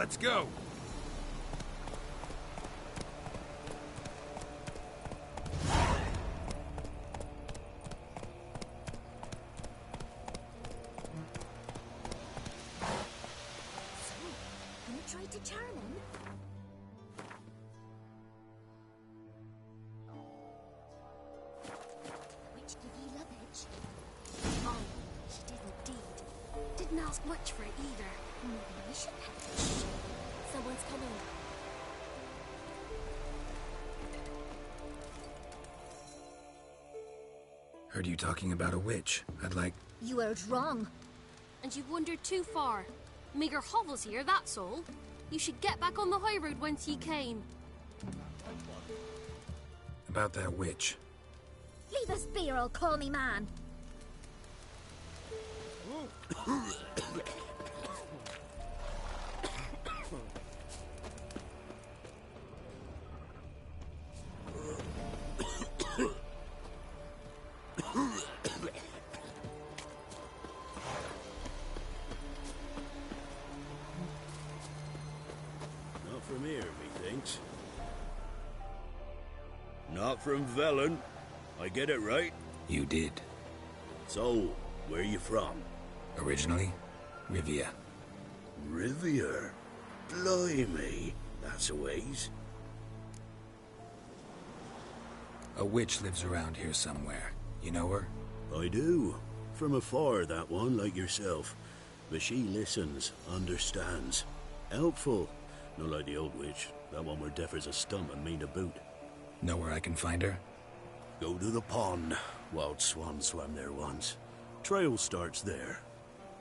Let's go. Didn't ask much for it either. Maybe we should have. Shh. Someone's coming. Heard you talking about a witch. I'd like... You heard wrong. And you've wandered too far. Meagre hovels here, that's all. You should get back on the high road whence ye came. About that witch. Leave us be or I'll call me man. Not from here, methinks. Not from Velen. I get it right? You did. So, where you from? Originally, Rivia. Rivia? Blimey, that's a ways. A witch lives around here somewhere. You know her? I do. From afar, that one, like yourself. But she listens, understands. Helpful. Not like the old witch. That one were deaf as a stump and mean to boot. Know where I can find her? Go to the pond. Wild swan swam there once. Trail starts there.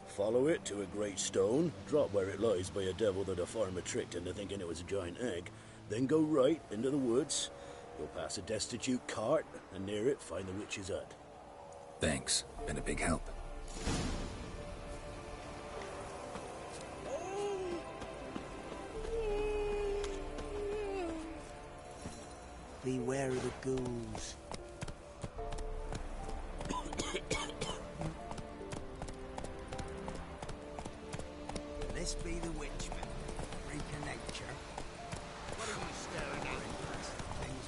Follow it to a great stone, drop where it lies by a devil that a farmer tricked into thinking it was a giant egg, then go right into the woods. You'll pass a destitute cart, and near it find the witch's hut. Thanks. Been a big help. Beware of the ghouls. This be the witchman, freak of nature. What are you staring at? Things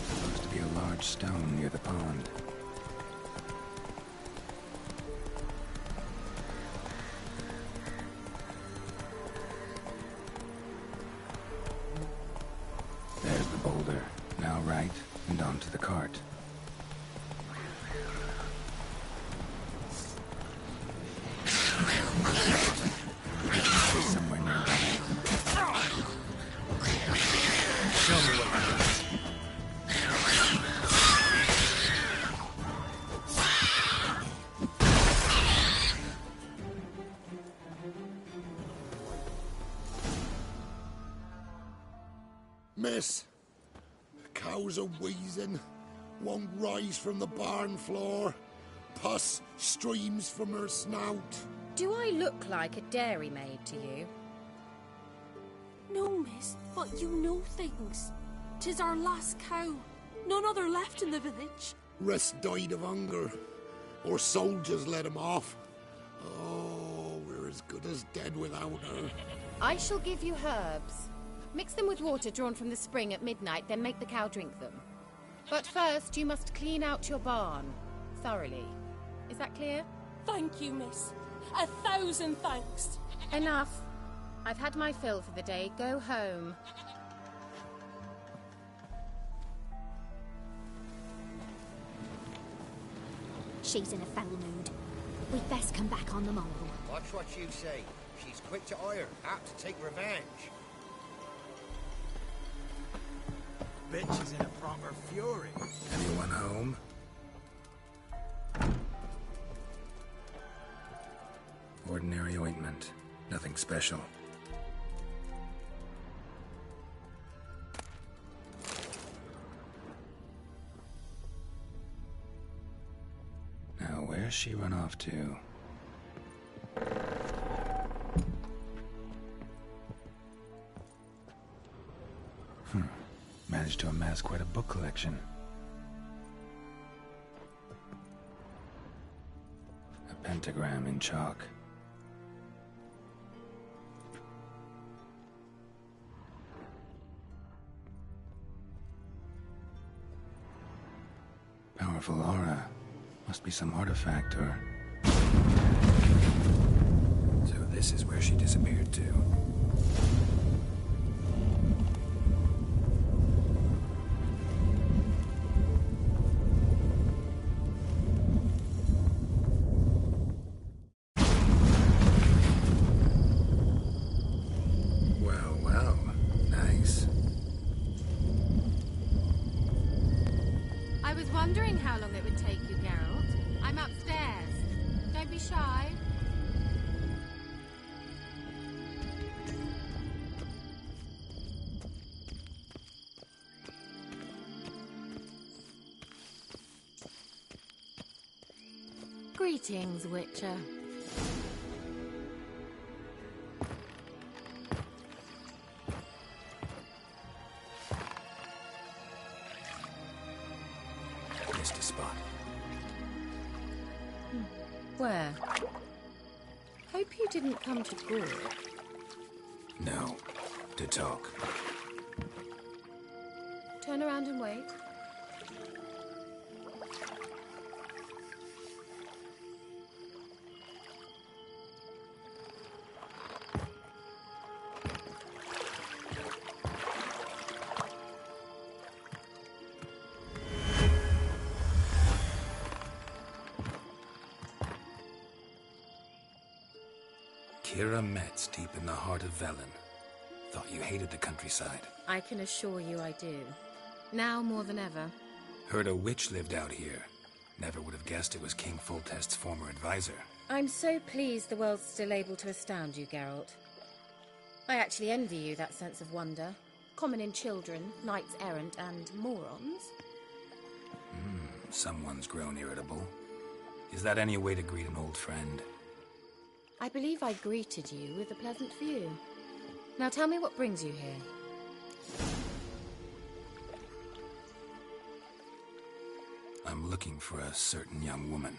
Supposed to be a large stone near the pond. There's the boulder. Now right, and onto the cart. Somewhere nearby. Show me what Miss, cows are wheezing, won't rise from the barn floor, pus streams from her snout. Do I look like a dairymaid to you? No, miss, but you know things. 'Tis our last cow. None other left in the village. Rest died of hunger, or soldiers let him off. Oh, we're as good as dead without her. I shall give you herbs. Mix them with water drawn from the spring at midnight, then make the cow drink them. But first, you must clean out your barn. Thoroughly. Is that clear? Thank you, miss. 1,000 thanks. Enough. I've had my fill for the day. Go home. She's in a foul mood. We'd best come back on the mole. Watch what you say. She's quick to ire, apt to take revenge. Bitch is in a proper fury. Anyone home? Ordinary ointment. Nothing special. Now, where's she run off to? Managed to amass quite a book collection. A pentagram in chalk. Powerful aura. Must be some artifact or... So this is where she disappeared to. Well, well. Nice. I was wondering how long it would take you, Geralt. I'm upstairs. Don't be shy. Greetings, Witcher. Missed a spot. Where? Hope you didn't come to Gore. No. To talk. Turn around and wait. Kira Metz deep in the heart of Velen. Thought you hated the countryside. I can assure you I do. Now more than ever. Heard a witch lived out here. Never would have guessed it was King Foltest's former advisor. I'm so pleased the world's still able to astound you, Geralt. I actually envy you that sense of wonder. Common in children, knights errant, and morons. Someone's grown irritable. Is that any way to greet an old friend? I believe I greeted you with a pleasant view. Now tell me what brings you here. I'm looking for a certain young woman.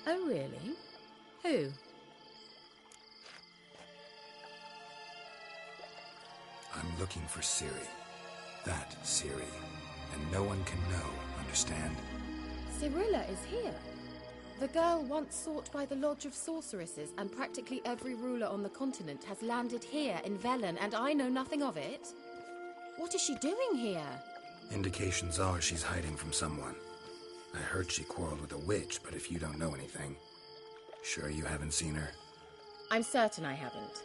Oh, really? Who? I'm looking for Ciri. That Ciri. And no one can know, understand? Cirilla is here. The girl once sought by the Lodge of Sorceresses, and practically every ruler on the continent has landed here in Velen, and I know nothing of it. What is she doing here? Indications are she's hiding from someone. I heard she quarreled with a witch, but if you don't know anything, sure you haven't seen her? I'm certain I haven't.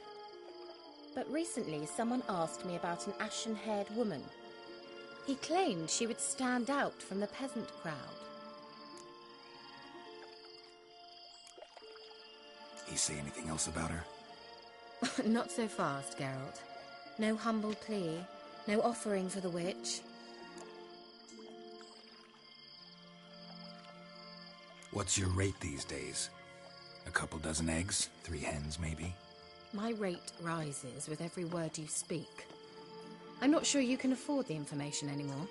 But recently someone asked me about an ashen-haired woman. He claimed she would stand out from the peasant crowd. He say anything else about her? Not so fast, Geralt. No humble plea, no offering for the witch. What's your rate these days? A couple dozen eggs? 3 hens, maybe? My rate rises with every word you speak. I'm not sure you can afford the information anymore.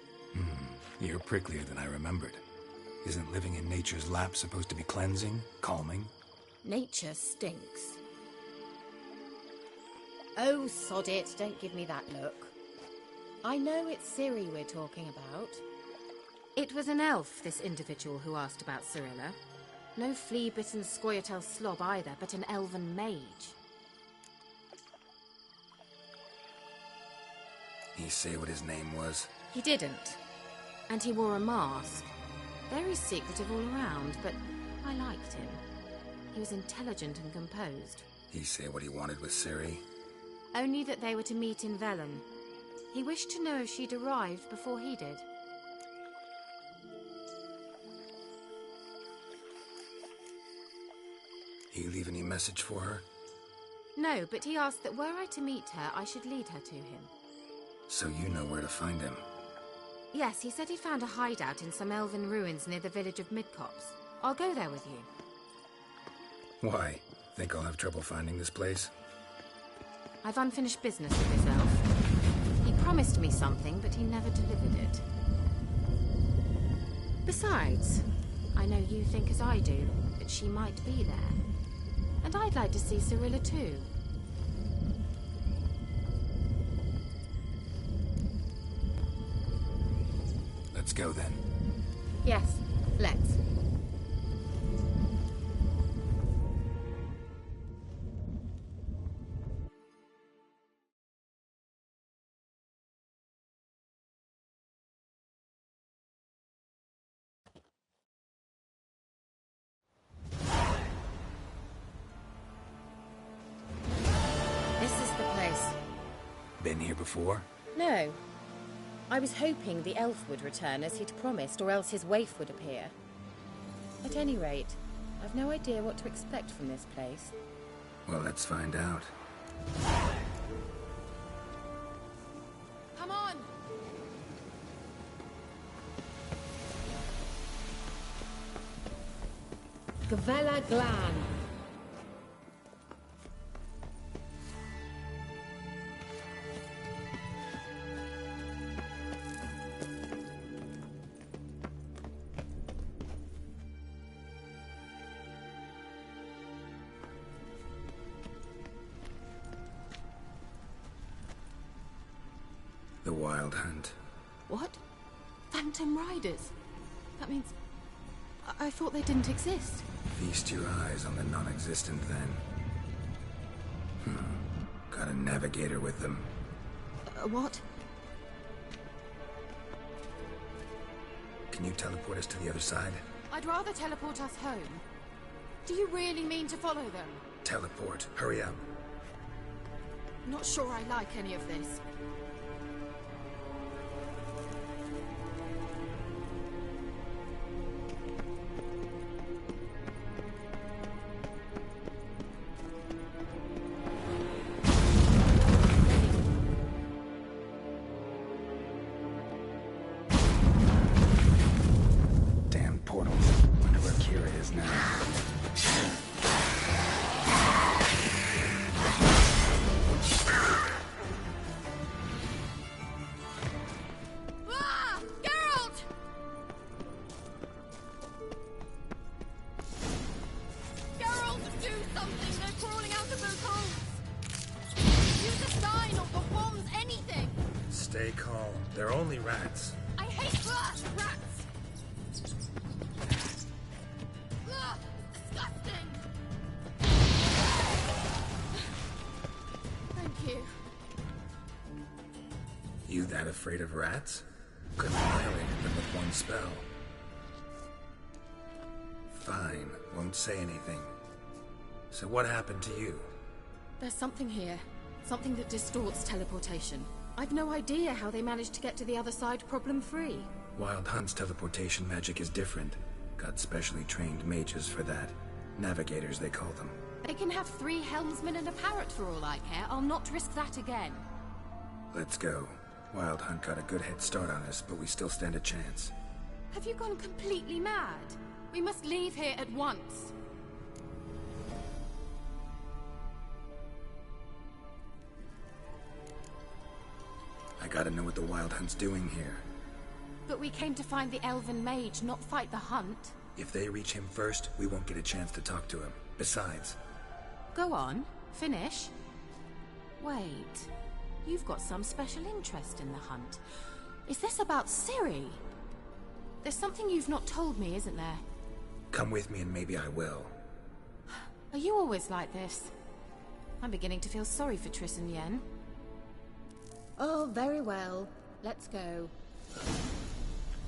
You're pricklier than I remembered. Isn't living in nature's lap supposed to be cleansing, calming? Nature stinks. Oh, sod it, don't give me that look. I know it's Ciri we're talking about. It was an elf, this individual who asked about Cirilla. No flea-bitten Scoia'tael slob either, but an elven mage. He say what his name was? He didn't. And he wore a mask. Very secretive all around, but I liked him. He was intelligent and composed. He say what he wanted with Ciri? Only that they were to meet in Velen. He wished to know if she'd arrived before he did. He leave any message for her? No, but he asked that were I to meet her, I should lead her to him. So you know where to find him? Yes, he said he found a hideout in some elven ruins near the village of Midcopse. I'll go there with you. Why? Think I'll have trouble finding this place? I've unfinished business with this elf. He promised me something, but he never delivered it. Besides, I know you think as I do, that she might be there. And I'd like to see Cirilla too. Let's go then. Yes, let's. This is the place. Been here before? No. I was hoping the elf would return as he'd promised, or else his waif would appear. At any rate, I've no idea what to expect from this place. Well, let's find out. Come on! Gavella Glan. The Wild Hunt. What? Phantom Riders? That means... I thought they didn't exist. Feast your eyes on the non-existent then. Got a navigator with them. What? Can you teleport us to the other side? I'd rather teleport us home. Do you really mean to follow them? Teleport. Hurry up. Not sure I like any of this. Damn portals. Wonder where Kira is now. Ah! Geralt! Geralt, do something! They're crawling out of those holes! Use a sign or the bombs, anything! Stay calm. They're only rats. I hate rats! Ugh, disgusting! Thank you. You that afraid of rats? Could have annihilated them with one spell. Fine. Won't say anything. So what happened to you? There's something here. Something that distorts teleportation. I've no idea how they managed to get to the other side problem-free. Wild Hunt's teleportation magic is different. Got specially trained mages for that. Navigators, they call them. They can have 3 helmsmen and a parrot for all I care. I'll not risk that again. Let's go. Wild Hunt got a good head start on us, but we still stand a chance. Have you gone completely mad? We must leave here at once. I gotta know what the Wild Hunt's doing here. But we came to find the elven mage, not fight the hunt. If they reach him first, we won't get a chance to talk to him. Besides... Go on. Finish. Wait. You've got some special interest in the hunt. Is this about Ciri? There's something you've not told me, isn't there? Come with me and maybe I will. Are you always like this? I'm beginning to feel sorry for Triss and Yen. Oh, very well. Let's go.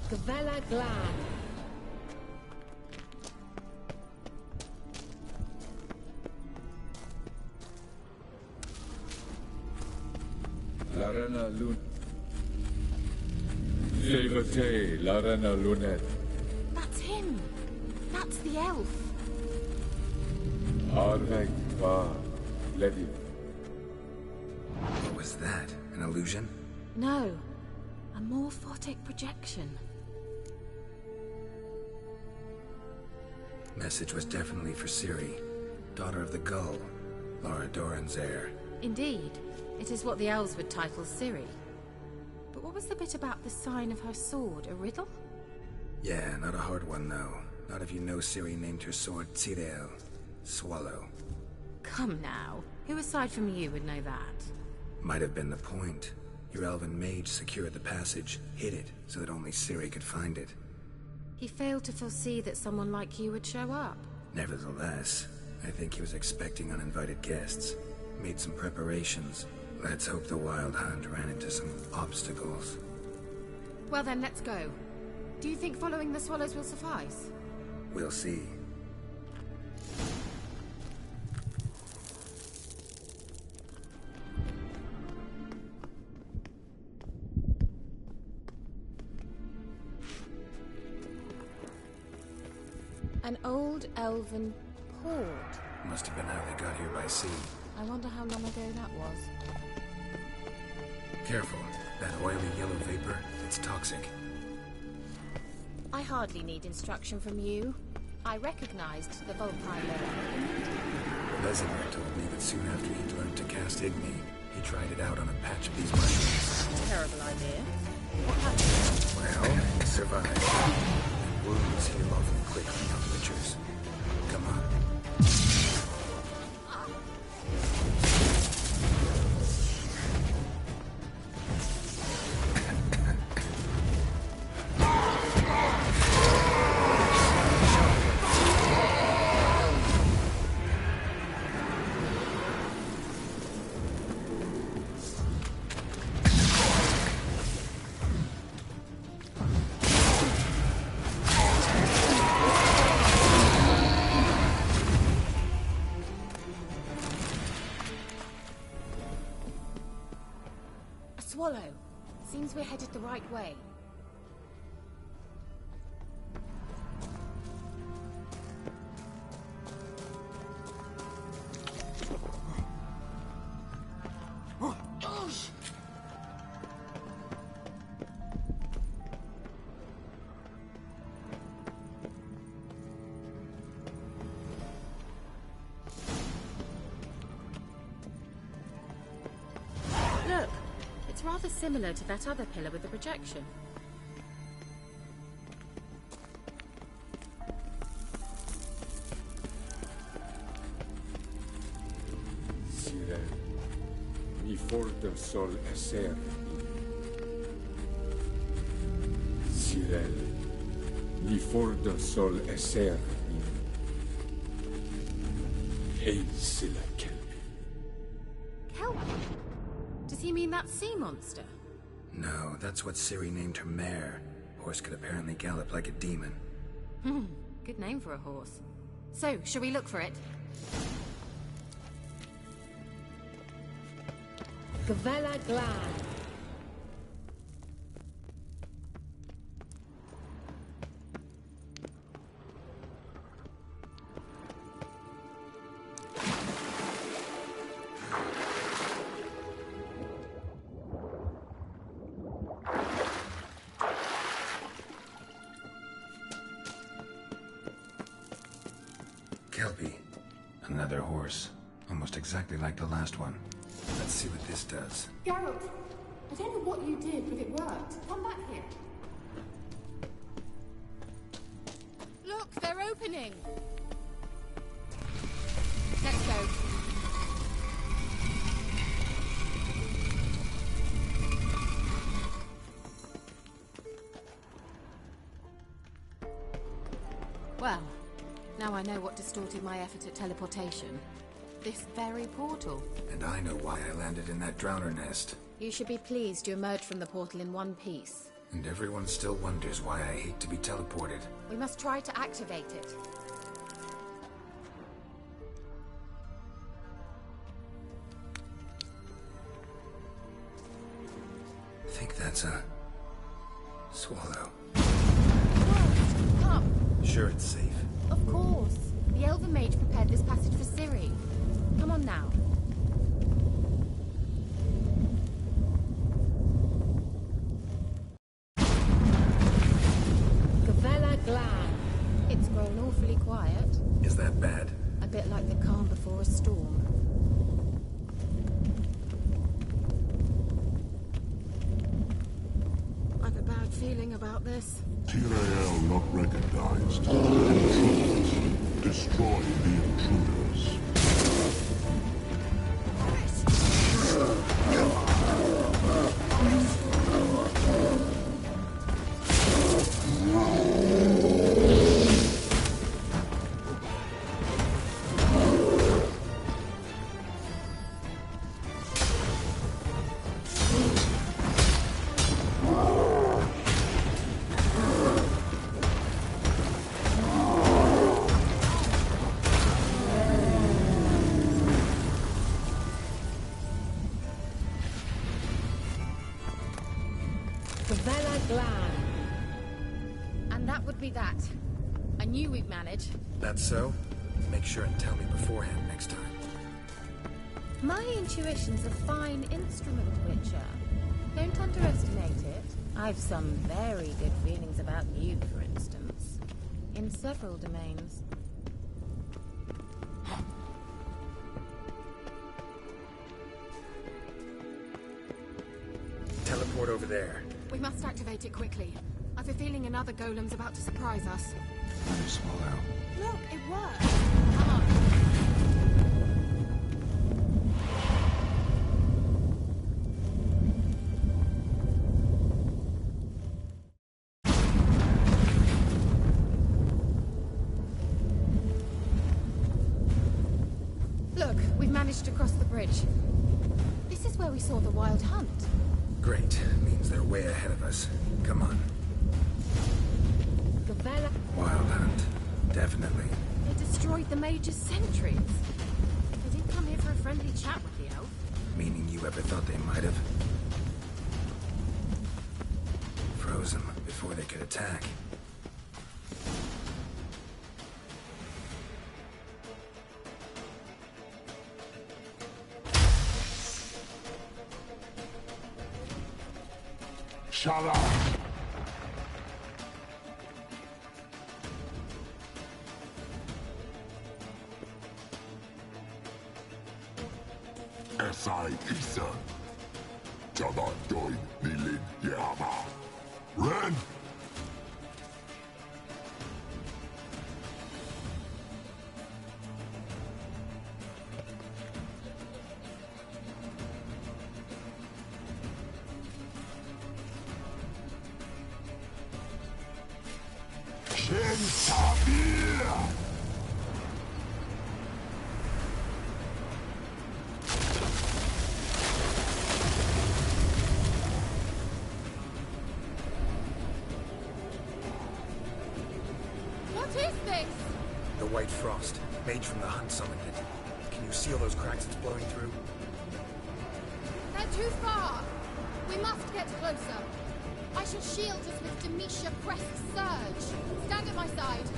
Gavella Glan. Larena Lun. Levate, Larena Lunet. That's him! That's the elf! Arvek va Lady. What was that? An illusion? No. A morphotic projection. Message was definitely for Ciri, daughter of the Gull, Lara Doran's heir. Indeed. It is what the elves would title Ciri. But what was the bit about the sign of her sword? A riddle? Yeah, not a hard one though. Not if you know Ciri named her sword Tirel, Swallow. Come now. Who aside from you would know that? Might have been the point. Your elven mage secured the passage, hid it, so that only Ciri could find it. He failed to foresee that someone like you would show up. Nevertheless, I think he was expecting uninvited guests. Made some preparations. Let's hope the Wild Hunt ran into some obstacles. Well then, let's go. Do you think following the swallows will suffice? We'll see. An old elven port. Must have been how they got here by sea. I wonder how long ago that was. Careful. That oily yellow vapor, it's toxic. I hardly need instruction from you. I recognized the Volpine. Vesemir told me that soon after he'd learned to cast Igni, he tried it out on a patch of these mushrooms. Terrible idea. What happened? Well, survived. And wounds heal often quickly on witchers. Come on. Swallow. Seems we're headed the right way. Look! It's rather similar to that other pillar with the projection. Sire, mi forte sol esser. Sire, mi forte sol esser. Hey, sila kelpi. Kelp? Does he mean that sea monster? No, that's what Ciri named her mare. Horse could apparently gallop like a demon. Good name for a horse. So, shall we look for it? Velen. Kelpie. Another horse. Almost exactly like the last one. Let's see what this does. Geralt, I don't know what you did, but it worked. Come back here. Look, they're opening! Let's go. Well, now I know what distorted my effort at teleportation. This very portal. And I know why I landed in that drowner nest. You should be pleased you emerged from the portal in one piece. And everyone still wonders why I hate to be teleported. We must try to activate it. I think that's a... swallow. Whoa, come! Sure it's safe. Of course. The Elven Mage prepared this passage for Ciri. Come on now. It's grown awfully quiet. Is that bad? A bit like the calm before a storm. I've a bad feeling about this. Tyrael not recognized. Intruders. Destroy the intruders. Glan. And that would be that. I knew we'd manage. That's so? Make sure and tell me beforehand next time. My intuition's a fine instrument, Witcher. Don't underestimate it. I've some very good feelings about you, for instance. In several domains. Teleport over there. We must activate it quickly. I've a feeling another golem's about to surprise us. Let me swallow. Look, it worked. Come on. Look, we've managed to cross the bridge. This is where we saw the wild hunt. Great. Means they're way ahead of us. Come on. The Velen... Wild hunt. Definitely. They destroyed the Mage's sentries. They didn't come here for a friendly chat with the elf. Meaning you ever thought they might have? Froze them before they could attack. Shut up! S.I. Isa. Jada Doin Nilin Yama. Ren! Shen Sabir! What is this? The White Frost. Mage from the hunt summoned it. Can you see all those cracks it's blowing through? They're too far. We must get closer. I shall shield us with Demetia Crest's surge. Stand at my side.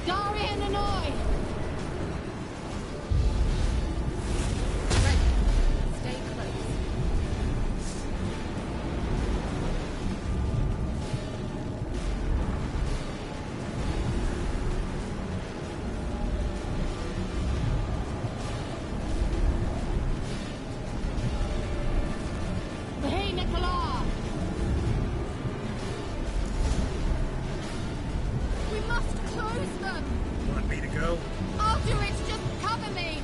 Darian Annoy! Ready. Stay close. Hey, Nicola! We must close them! Want me to go? I'll do it! Just cover me!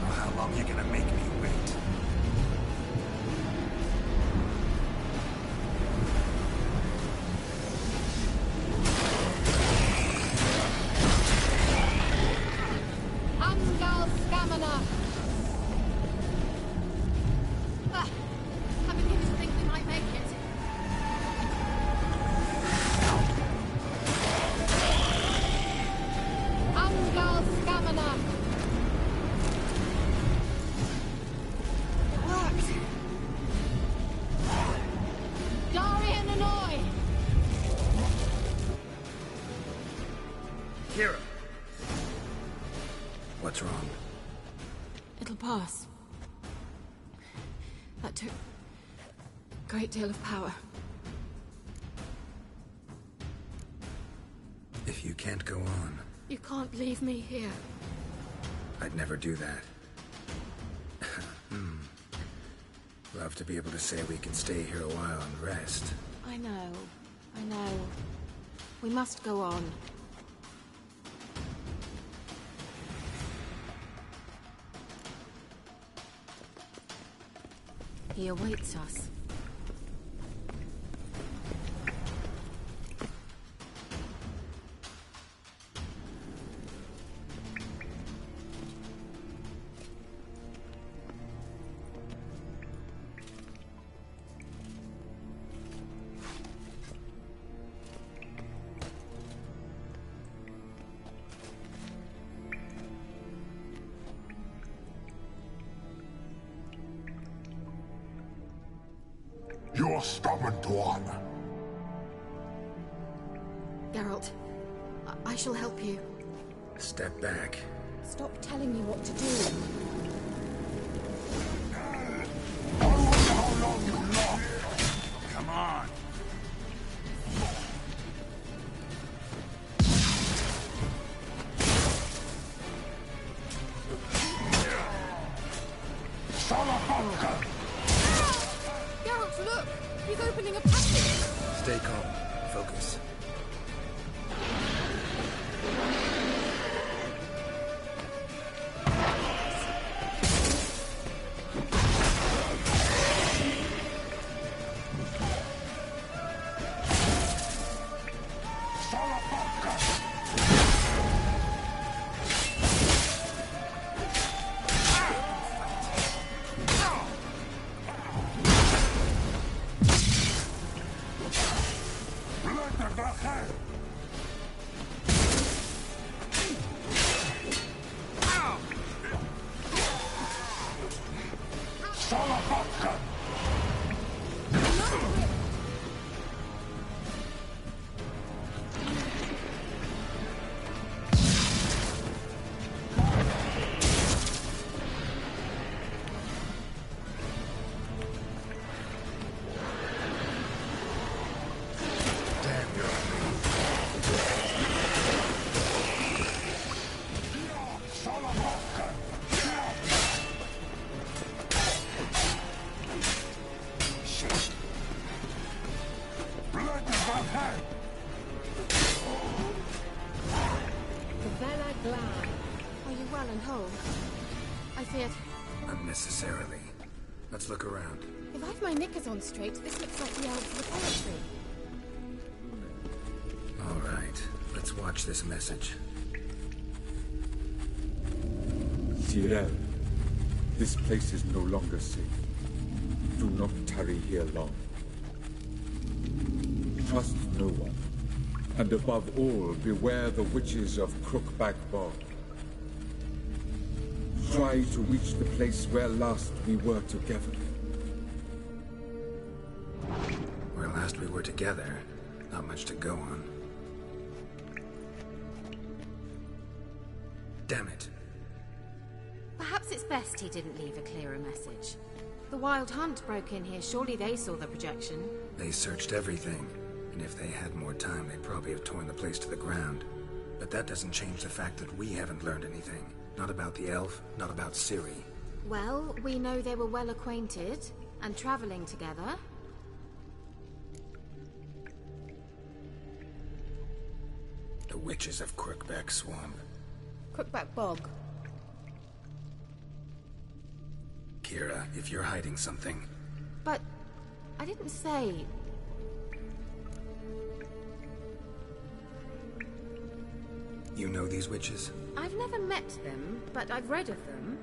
Oh, how long you gonna make me wait? Angal Scamina! I begin to think we might make it. Angal Scamina! It worked. Darian Annoy! Kira! What's wrong? It'll pass. That took a great deal of power. If you can't go on, You can't leave me here. I'd never do that. Love to be able to say we can stay here a while and rest. I know. We must go on. He awaits us. stammen tuan. Geralt, I shall help you. Step back. Stop telling me what to do. I wonder how long you lost. Come on. Salamanca! Geralt, look! He's opening a passage! Stay calm. Focus. Are you well and whole? I feared... Unnecessarily. Let's look around. If I've my knickers on straight, this looks like the Elves' laboratory. All right. Let's watch this message. Cyril, this place is no longer safe. Do not tarry here long. Trust no one. And above all, beware the witches of Crookback Bog. Try to reach the place where last we were together. Where last we were together, not much to go on. Damn it. Perhaps it's best he didn't leave a clearer message. The Wild Hunt broke in here. Surely they saw the projection. They searched everything. And if they had more time, they'd probably have torn the place to the ground. But that doesn't change the fact that we haven't learned anything. Not about the elf, not about Ciri. Well, we know they were well acquainted and traveling together. The witches of Crookback Swamp. Crookback Bog. Kira, if you're hiding something... But... I didn't say... You know these witches? I've never met them, but I've read of them.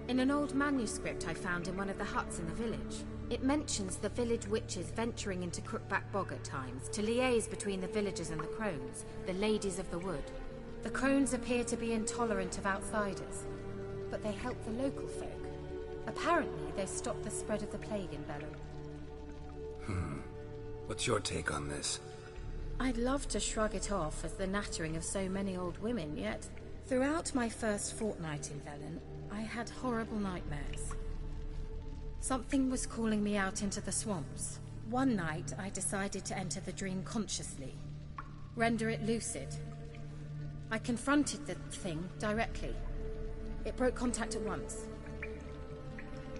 In an old manuscript I found in one of the huts in the village. It mentions the village witches venturing into Crookback Bog at times to liaise between the villagers and the crones, the ladies of the wood. The crones appear to be intolerant of outsiders, but they help the local folk. Apparently, they stopped the spread of the plague in Velen. What's your take on this? I'd love to shrug it off as the nattering of so many old women, yet throughout my first fortnight in Velen, I had horrible nightmares. Something was calling me out into the swamps. One night, I decided to enter the dream consciously, render it lucid. I confronted the thing directly. It broke contact at once.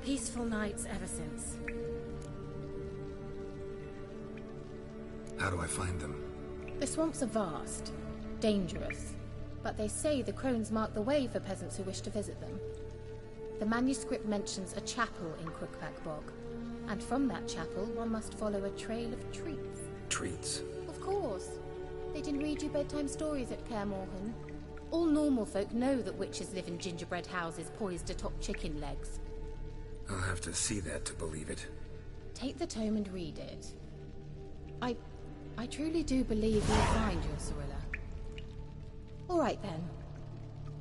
Peaceful nights ever since. How do I find them? The swamps are vast, dangerous, but they say the crones mark the way for peasants who wish to visit them. The manuscript mentions a chapel in Crookback Bog, and from that chapel one must follow a trail of treats. Treats? Of course. They didn't read you bedtime stories at Kaer Morhen. All normal folk know that witches live in gingerbread houses poised atop chicken legs. I'll have to see that to believe it. Take the tome and read it. I truly do believe you'll find your Cirilla. All right then.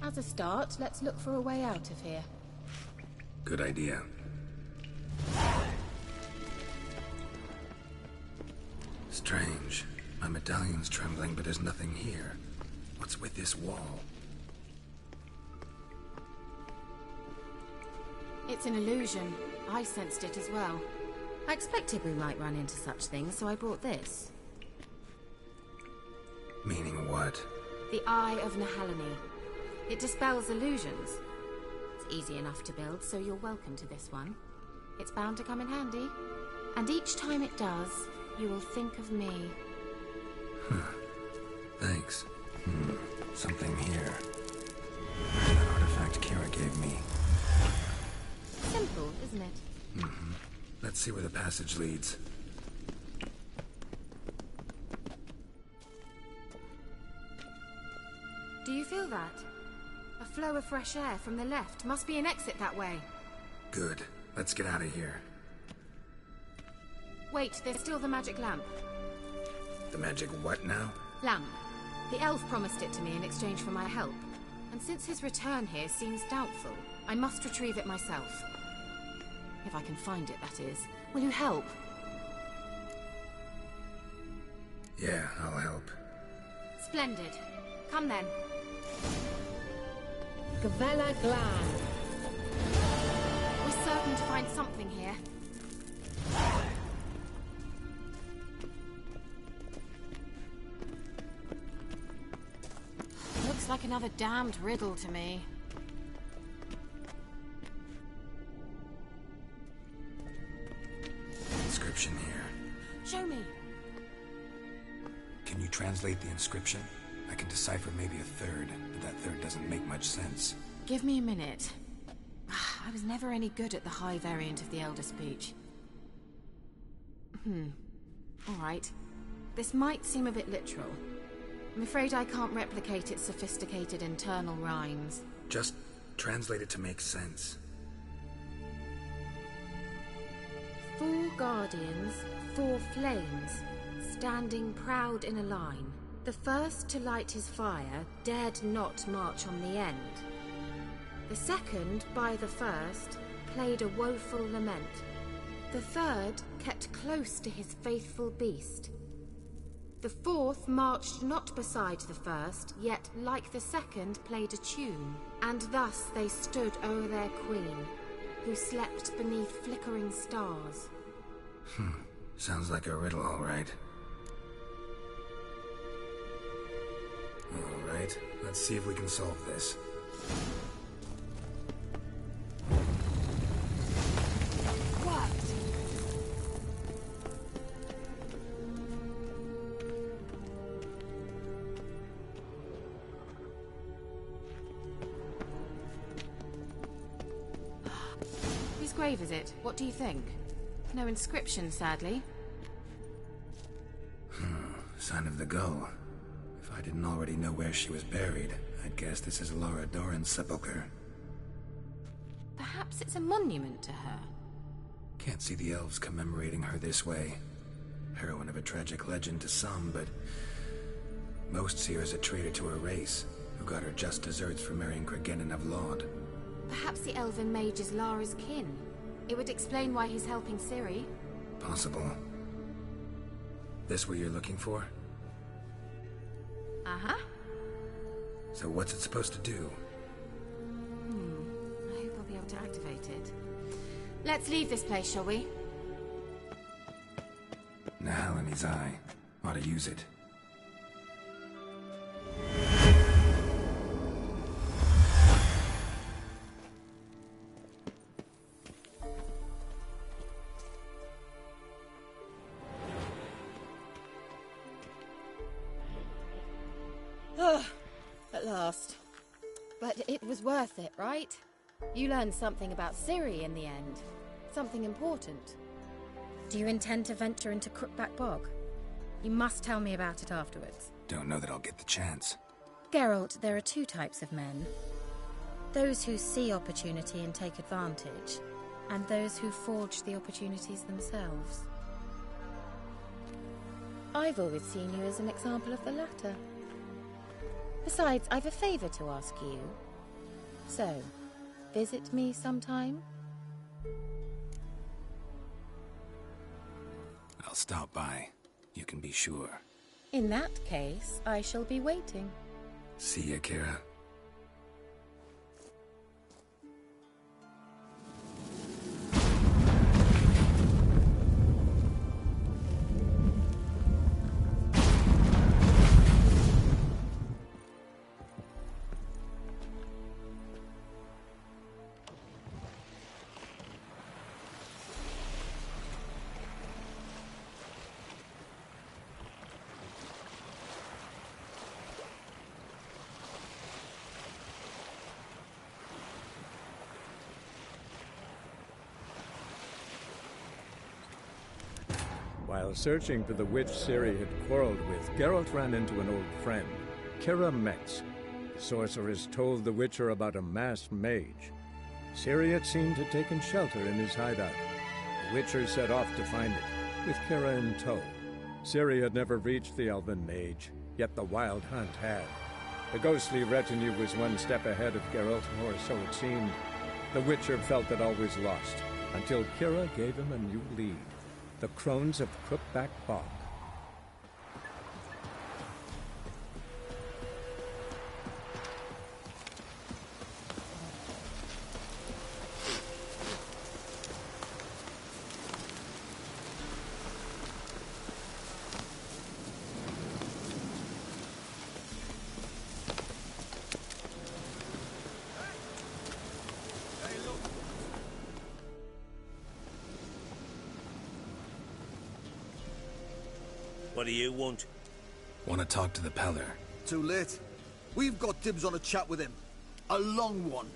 As a start, let's look for a way out of here. Good idea. Strange. My medallion's trembling, but there's nothing here. What's with this wall? It's an illusion. I sensed it as well. I expected we might run into such things, so I brought this. Meaning what? The Eye of Nehaleni. It dispels illusions. It's easy enough to build, so you're welcome to this one. It's bound to come in handy. And each time it does, you will think of me. Thanks. Something here. Where's that artifact Kira gave me? Simple, isn't it? Let's see where the passage leads. Do you feel that? A flow of fresh air from the left. Must be an exit that way. Good. Let's get out of here. Wait, there's still the magic lamp. The magic what now? Lamp. The elf promised it to me in exchange for my help. And since his return here seems doubtful, I must retrieve it myself. If I can find it, that is. Will you help? Yeah, I'll help. Splendid. Come then. Gavella Glan. We're certain to find something here. Looks like another damned riddle to me. Inscription here. Show me. Can you translate the inscription? I can decipher maybe a third, but that third doesn't make much sense. Give me a minute. I was never any good at the high variant of the Elder Speech. Alright. This might seem a bit literal. I'm afraid I can't replicate its sophisticated internal rhymes. Just translate it to make sense. 4 guardians, 4 flames, standing proud in a line. The first to light his fire dared not march on the end. The second, by the first, played a woeful lament. The third kept close to his faithful beast. The fourth marched not beside the first, yet like the second played a tune. And thus they stood o'er their queen, who slept beneath flickering stars. Sounds like a riddle, all right. All right, let's see if we can solve this. What? Whose grave is it? What do you think? No inscription, sadly. Sign of the gull. If I didn't already know where she was buried, I'd guess this is Laura Doran's sepulcher. Perhaps it's a monument to her. Can't see the elves commemorating her this way. Heroine of a tragic legend to some, but most see her as a traitor to her race, who got her just deserts for marrying Cregennan of Laud. Perhaps the elven mage is Lara's kin. It would explain why he's helping Ciri. Possible. This what you're looking for? Uh-huh. So what's it supposed to do? I hope I'll be able to activate it. Let's leave this place, shall we? Nehaleni's eye. Ought to use it. At last. But it was worth it, right? You learned something about Ciri in the end. Something important. Do you intend to venture into Crookback Bog? You must tell me about it afterwards. Don't know that I'll get the chance. Geralt, there are 2 types of men. Those who see opportunity and take advantage, and those who forge the opportunities themselves. I've always seen you as an example of the latter. Besides, I've a favor to ask you. So, visit me sometime? I'll stop by. You can be sure. In that case, I shall be waiting. See ya, Kira. While searching for the witch Ciri had quarreled with, Geralt ran into an old friend, Kira Metz. The sorceress told the Witcher about a masked mage. Ciri had seemed to have taken shelter in his hideout. The Witcher set off to find it, with Kira in tow. Ciri had never reached the elven mage, yet the wild hunt had. The ghostly retinue was one step ahead of Geralt, or so it seemed. The Witcher felt that all was lost, until Kira gave him a new lead. The Crones of Crookback Bog. What do you want? Want to talk to the Peller? Too late. We've got dibs on a chat with him. A long one.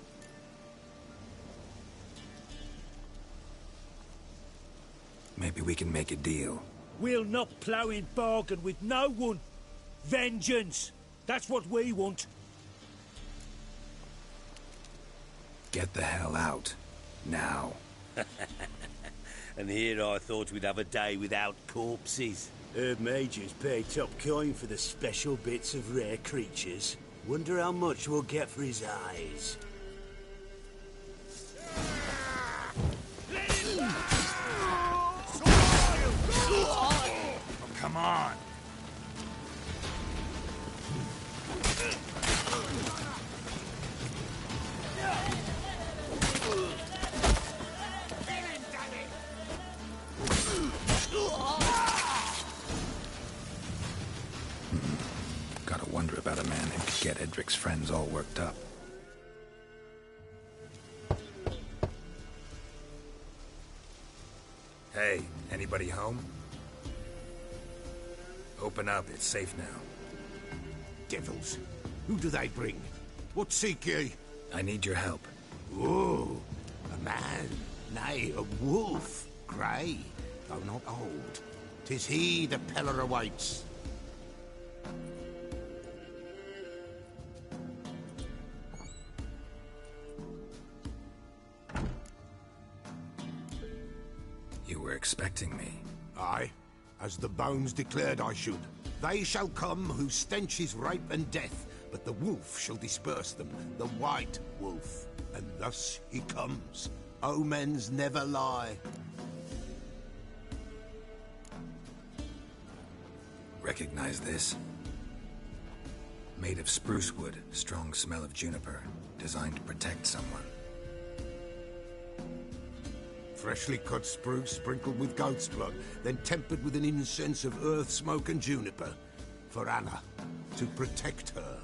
Maybe we can make a deal. We'll not plough in bargain with no one. Vengeance. That's what we want. Get the hell out. Now. And here I thought we'd have a day without corpses. Heard mages pay top coin for the special bits of rare creatures. Wonder how much we'll get for his eyes. Oh, come on. Gotta wonder about a man who could get Edric's friends all worked up. Hey, anybody home? Open up, it's safe now. Devils. Who do they bring? What seek ye? I need your help. Oh, a man. Nay, a wolf. Grey, though not old. 'Tis he the Peller awaits. You were expecting me. Aye, as the bones declared I should. They shall come whose stench is rape and death, but the wolf shall disperse them, the white wolf. And thus he comes. Omens never lie. Recognize this? Made of spruce wood, strong smell of juniper, designed to protect someone. Freshly cut spruce sprinkled with goat's blood, then tempered with an incense of earth, smoke and juniper. For Anna, to protect her.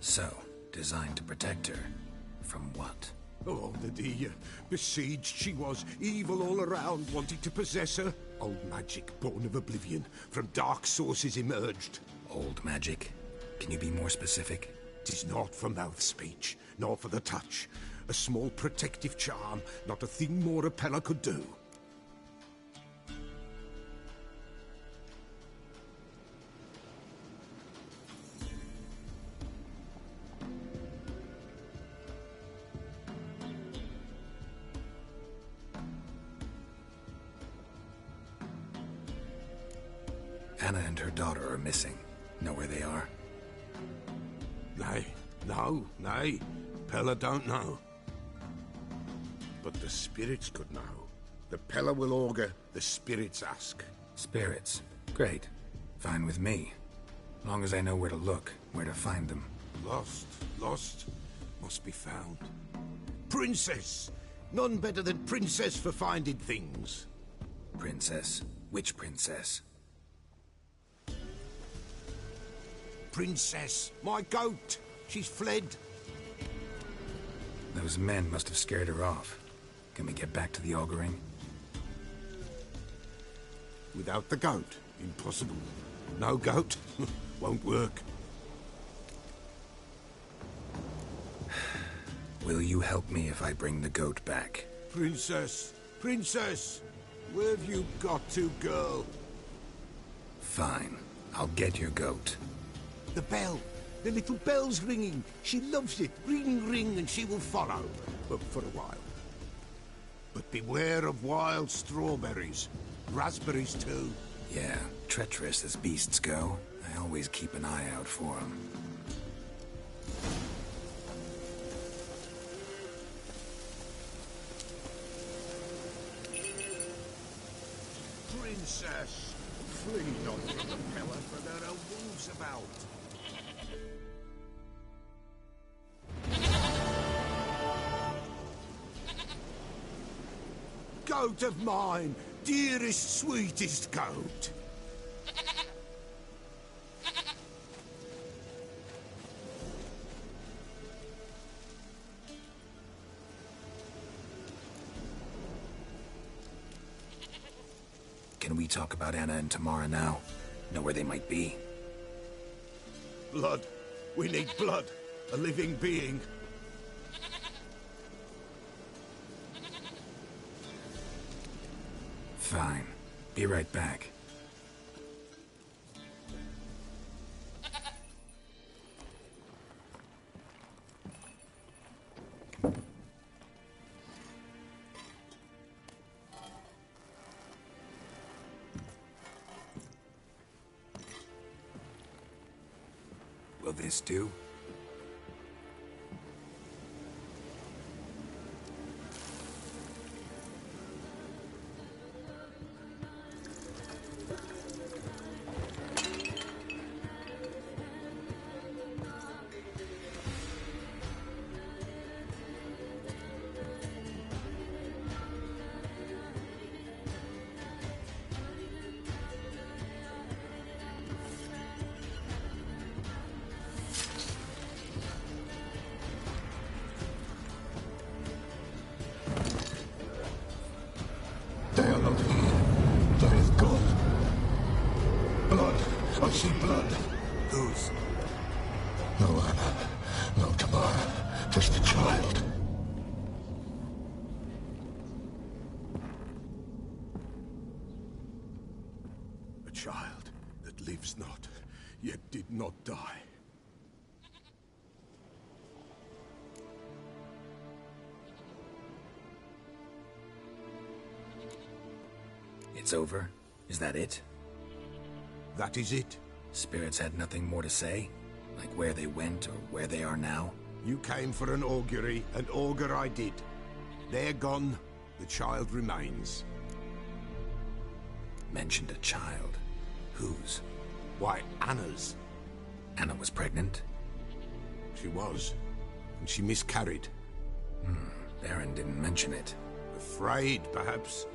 So, designed to protect her. From what? Oh, besieged she was, evil all around, wanting to possess her. Old magic, born of oblivion, from dark sources emerged. Old magic? Can you be more specific? 'Tis not for mouth speech, nor for the touch. A small protective charm, not a thing more a Peller could do. Anna and her daughter are missing. Know where they are? Nay. Peller don't know. But the spirits could know. The Pella will augur, the spirits ask. Spirits? Great. Fine with me. Long as I know where to look, where to find them. Lost, must be found. Princess! None better than Princess for finding things. Princess? Which princess? Princess, my goat! She's fled. Those men must have scared her off. Can we get back to the auguring? Without the goat, impossible. No goat, won't work. Will you help me if I bring the goat back? Princess, Princess! Where have you got to, girl? Fine. I'll get your goat. The bell! The little bell's ringing. She loves it. Ring, ring, and she will follow. But for a while. But beware of wild strawberries. Raspberries, too. Yeah, treacherous as beasts go. I always keep an eye out for them. Princess! Flee not from the Pella, for there are wolves about. Goat of mine! Dearest, sweetest goat! Can we talk about Anna and Tamara now? Know where they might be? Blood. We need blood. A living being. Fine. Be right back. Will this do? They are not here. There is God. Blood. I see blood. Whose? No Anna. No Tamara. Just a child. A child that lives not, yet did not die. It's over? Is that it? That is it. Spirits had nothing more to say? Like where they went or where they are now? You came for an augury, and augur I did. They're gone. The child remains. Mentioned a child. Whose? Why, Anna's. Anna was pregnant? She was. And she miscarried. Velen didn't mention it. Afraid, perhaps.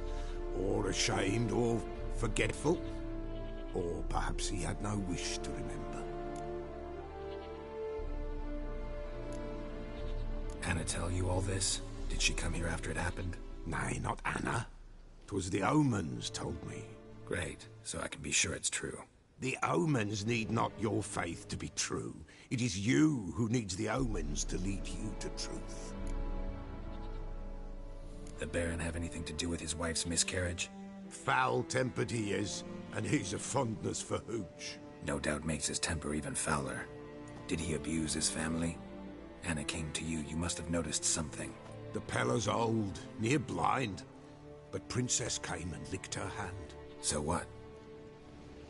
Or ashamed, or forgetful. Or perhaps he had no wish to remember. Anna tell you all this? Did she come here after it happened? Nay, not Anna. 'Twas the omens told me. Great, so I can be sure it's true. The omens need not your faith to be true. It is you who needs the omens to lead you to truth. The Baron have anything to do with his wife's miscarriage? Foul-tempered he is, and he's a fondness for hooch. No doubt makes his temper even fouler. Did he abuse his family? Anna came to you, you must have noticed something. The Pella's old, near blind. But Princess came and licked her hand. So what?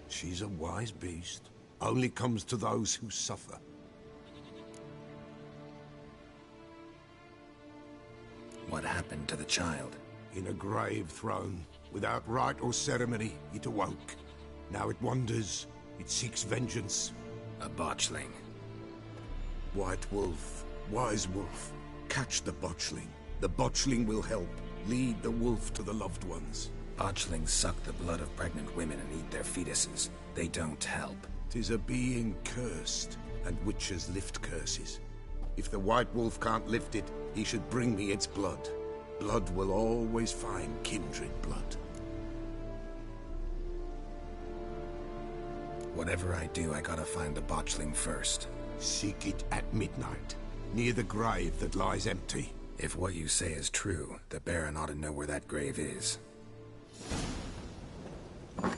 She's a wise beast. Only comes to those who suffer. What happened to the child? in a grave thrown. Without rite or ceremony, it awoke. Now it wanders. It seeks vengeance. A botchling. White Wolf, Wise Wolf, catch the botchling. The botchling will help. Lead the wolf to the loved ones. Botchlings suck the blood of pregnant women and eat their fetuses. They don't help. 'Tis a being cursed, and witches lift curses. If the White Wolf can't lift it, he should bring me its blood. Blood will always find kindred blood. Whatever I do, I gotta find the botchling first. Seek it at midnight, near the grave that lies empty. If what you say is true, the Baron ought to know where that grave is. Boy,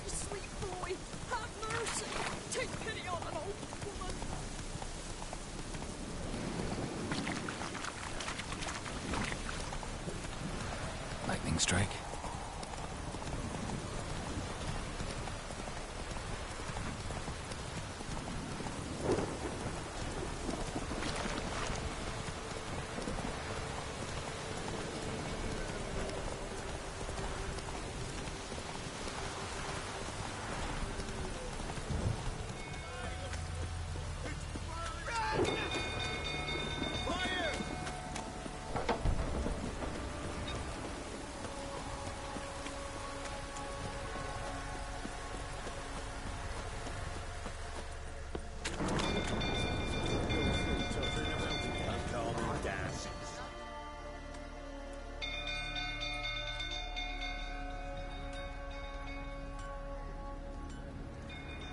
sweet boy, have mercy. Take pity on an old woman. Lightning strike?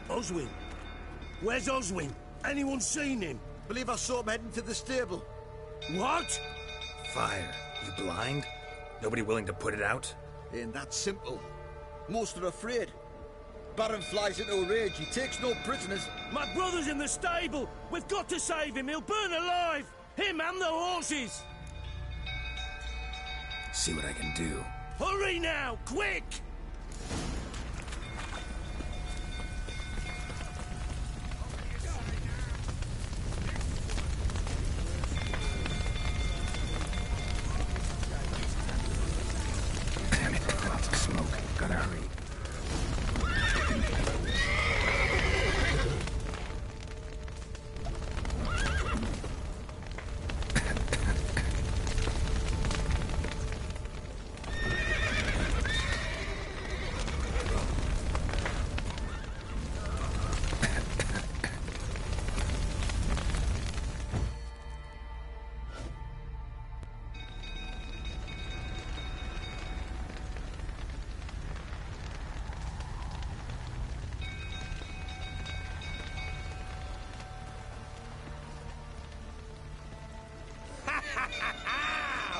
Oswin? Where's Oswin? Anyone seen him? Believe I saw him heading to the stable. What? Fire. You blind? Nobody willing to put it out? Ain't that simple. Most are afraid. Baron flies into a rage. He takes no prisoners. My brother's in the stable. We've got to save him. He'll burn alive. Him and the horses. See what I can do. Hurry now, quick! Damn it, lots of smoke. Gotta hurry.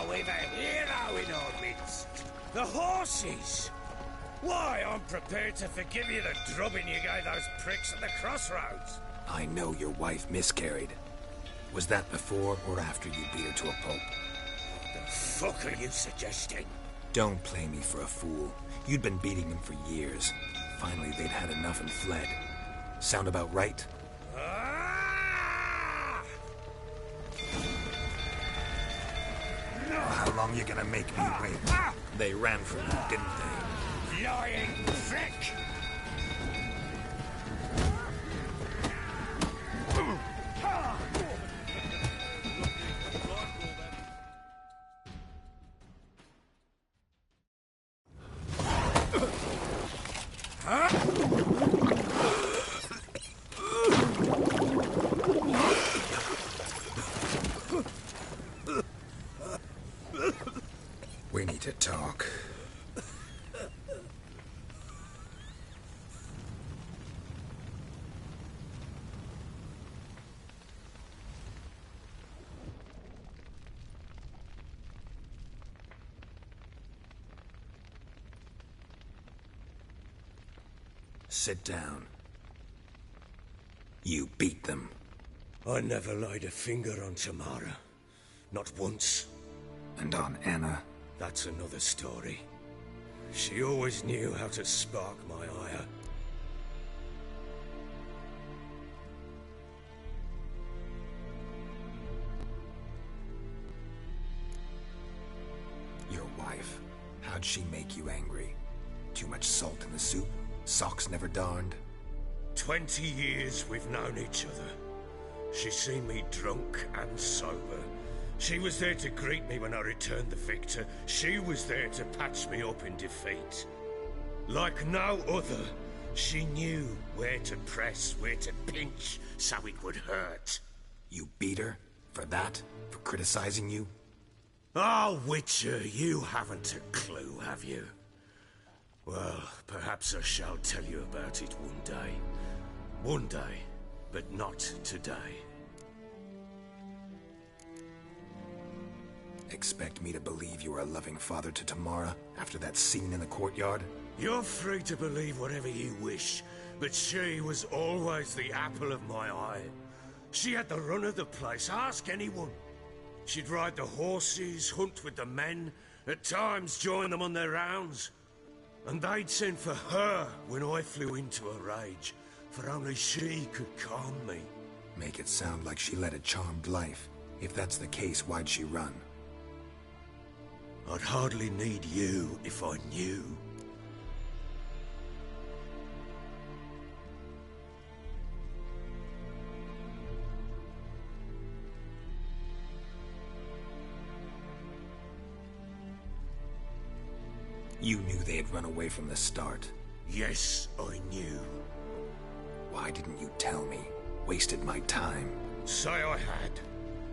We've a hero in our midst. The horses! Why, I'm prepared to forgive you the drubbing you gave those pricks at the crossroads. I know your wife miscarried. Was that before or after you beat her to a pulp? What the fuck are you suggesting? Don't play me for a fool. You'd been beating them for years. Finally, they'd had enough and fled. Sound about right? How long you gonna make me wait? They ran from you, didn't they? Lying prick! We need to talk. Sit down. You beat them. I never laid a finger on Tamara. Not once. And on Anna? That's another story. She always knew how to spark my ire. did she make you angry? Too much salt in the soup? Socks never darned? 20 years we've known each other. She's seen me drunk and sober. She was there to greet me when I returned the victor. She was there to patch me up in defeat. Like no other, she knew where to press, where to pinch, so it would hurt. You beat her? For that? For criticizing you? Oh, Witcher, you haven't a clue, have you? Well, perhaps I shall tell you about it one day. One day, but not today. Expect me to believe you are a loving father to Tamara after that scene in the courtyard? You're free to believe whatever you wish, but she was always the apple of my eye. She had the run of the place, ask anyone. She'd ride the horses, hunt with the men, at times join them on their rounds. And they'd send for her when I flew into a rage, for only she could calm me. Make it sound like she led a charmed life. If that's the case, why'd she run? I'd hardly need you if I knew. You knew they had run away from the start. Yes, I knew. Why didn't you tell me? Wasted my time. Say I had.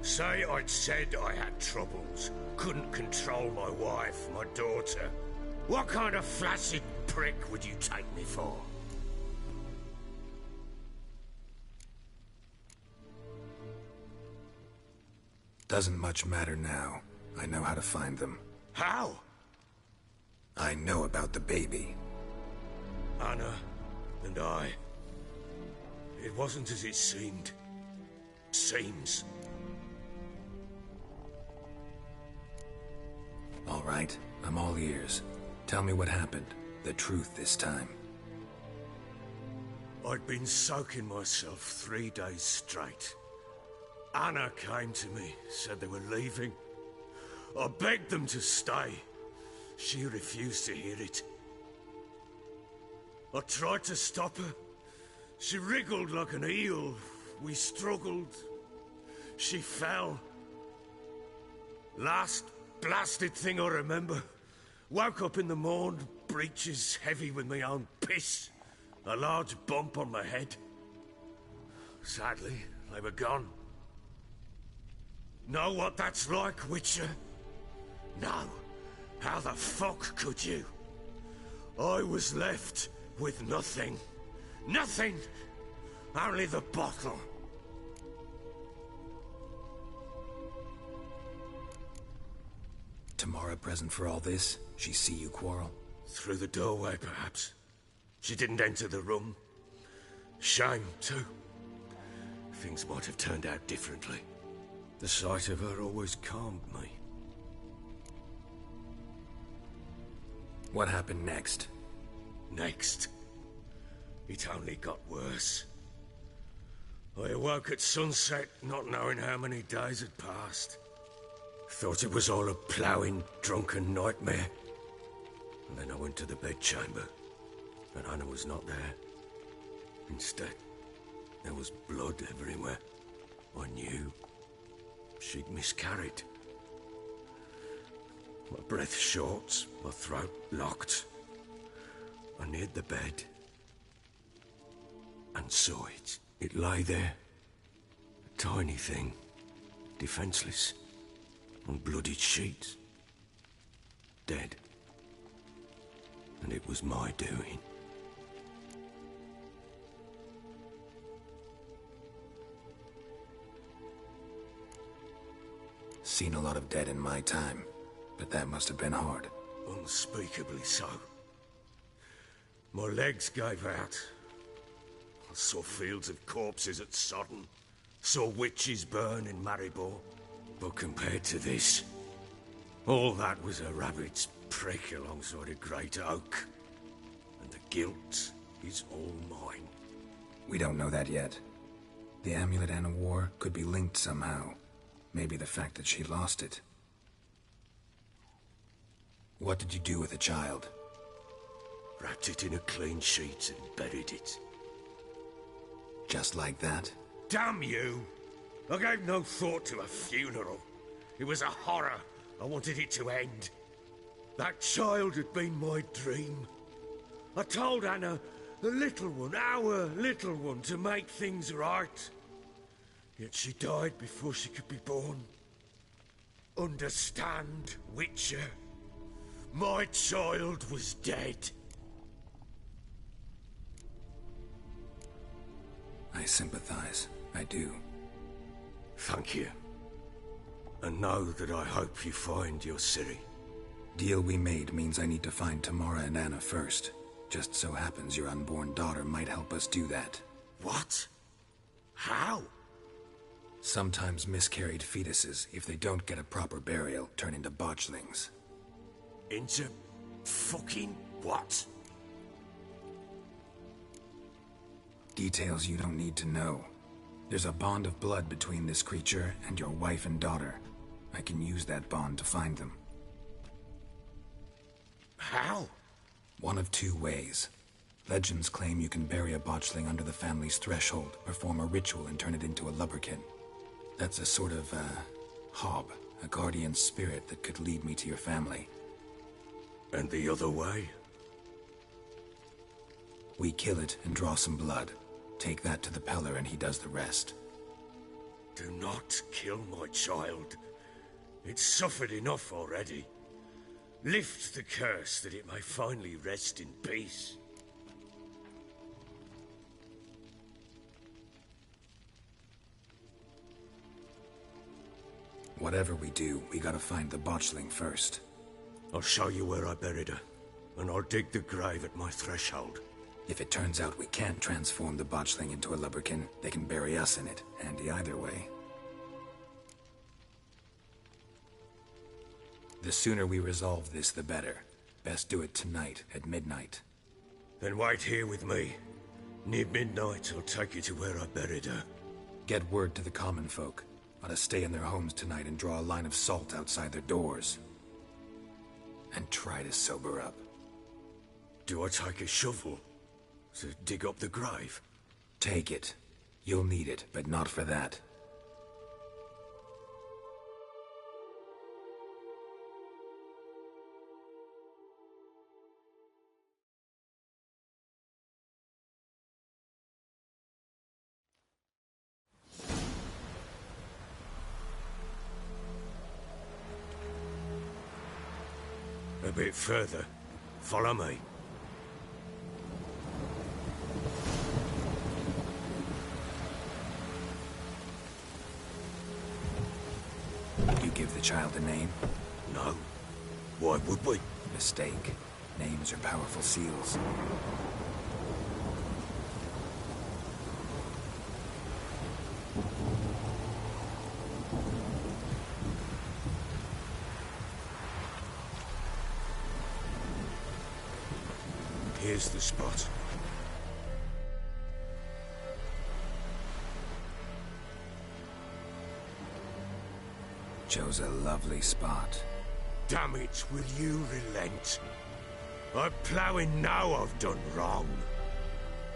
Say I'd said I had troubles. Couldn't control my wife, my daughter. What kind of flaccid prick would you take me for? Doesn't much matter now. I know how to find them. How? I know about the baby. Anna and I. It wasn't as it seemed. Seems. All right, I'm all ears. Tell me what happened. The truth this time. I'd been soaking myself 3 days straight. Anna came to me, said they were leaving. I begged them to stay. She refused to hear it. I tried to stop her. She wriggled like an eel. We struggled. She fell. Last blasted thing I remember. Woke up in the morn, breeches heavy with my own piss. A large bump on my head. Sadly, they were gone. Know what that's like, Witcher? No. How the fuck could you? I was left with nothing. Nothing! Only the bottle. Tamara present for all this? She see you quarrel? Through the doorway, perhaps. She didn't enter the room. Shame, too. Things might have turned out differently. The sight of her always calmed me. What happened next? Next? It only got worse. I awoke at sunset, not knowing how many days had passed. Thought it was all a ploughing, drunken nightmare. And then I went to the bedchamber, and Anna was not there. Instead, there was blood everywhere. I knew she'd miscarried. My breath short, my throat locked. I neared the bed and saw it. It lay there, a tiny thing, defenseless, on bloodied sheets, dead. And it was my doing. Seen a lot of dead in my time, but that must have been hard. Unspeakably so. My legs gave out. I saw fields of corpses at Sodden. Saw witches burn in Maribor. But compared to this, all that was a rabbit's prick alongside a great oak. And the guilt is all mine. We don't know that yet. The amulet Anna wore could be linked somehow. Maybe the fact that she lost it. What did you do with the child? Wrapped it in a clean sheet and buried it. Just like that? Damn you! I gave no thought to a funeral. It was a horror. I wanted it to end. That child had been my dream. I told Anna, the little one, our little one, to make things right. Yet she died before she could be born. Understand, Witcher? My child was dead. I sympathize. I do. Thank you. And know that I hope you find your Ciri. Deal we made means I need to find Tamara and Anna first. Just so happens your unborn daughter might help us do that. What? How? Sometimes miscarried fetuses, if they don't get a proper burial, turn into botchlings. Into fucking what? Details you don't need to know. There's a bond of blood between this creature and your wife and daughter. I can use that bond to find them. How? One of two ways. Legends claim you can bury a botchling under the family's threshold, perform a ritual, and turn it into a lubberkin. That's a sort of, hob, a guardian spirit that could lead me to your family. And the other way? We kill it and draw some blood. Take that to the Peller and he does the rest. Do not kill my child. It's suffered enough already. Lift the curse that it may finally rest in peace. Whatever we do, we gotta find the botchling first. I'll show you where I buried her, and I'll dig the grave at my threshold. If it turns out we can't transform the botchling into a lubberkin, they can bury us in it. Handy either way. The sooner we resolve this, the better. Best do it tonight, at midnight. Then wait here with me. Near midnight, I'll take you to where I buried her. Get word to the common folk. Ought to stay in their homes tonight and draw a line of salt outside their doors. And try to sober up. Do I take a shovel to dig up the grave? Take it. You'll need it, but not for that. A bit further. Follow me. You give the child a name? No. Why would we? Mistake. Names are powerful seals. Here's the spot. Chose a lovely spot. Damn it, will you relent? I'm ploughing now I've done wrong.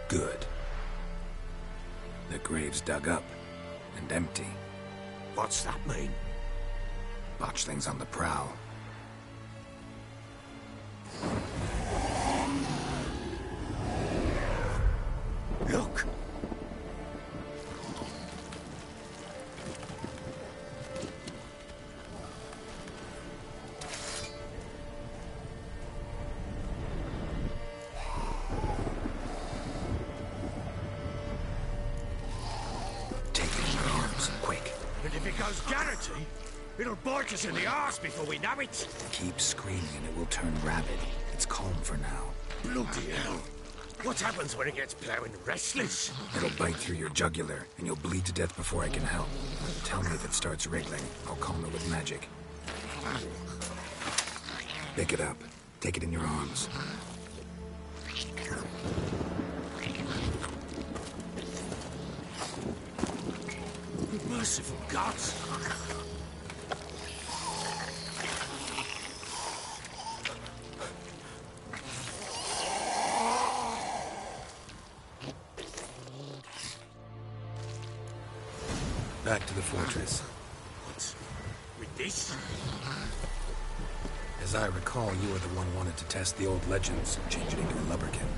Good. The grave's dug up and empty. What's that mean? Botchling's on the prowl. Look! Take it in your arms, quick. And if it goes Garrity, it'll bite us in the arse before we know it. Keep screaming and it will turn rabid. It's calm for now. Bloody hell. What happens when it gets plowing restless? It'll bite through your jugular, and you'll bleed to death before I can help. Tell me if it starts wriggling. I'll calm it with magic. Pick it up. Take it in your arms. Merciful gods! the fortress. What? With this? As I recall, you were the one who wanted to test the old legends and change it into a lubberkin.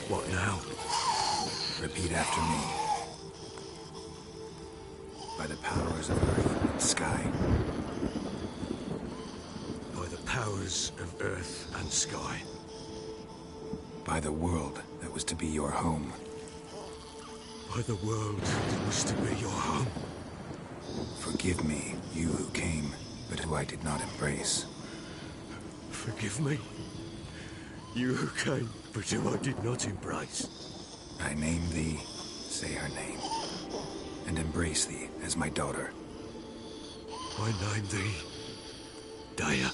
What now? Repeat after me. By the powers of earth and sky. By the powers of earth and sky. By the world that was to be your home. By the world that was to be your home. Forgive me, you who came, but who I did not embrace. Forgive me. You who came, but who I did not embrace. I name thee, say her name, and embrace thee as my daughter. I name thee Dea,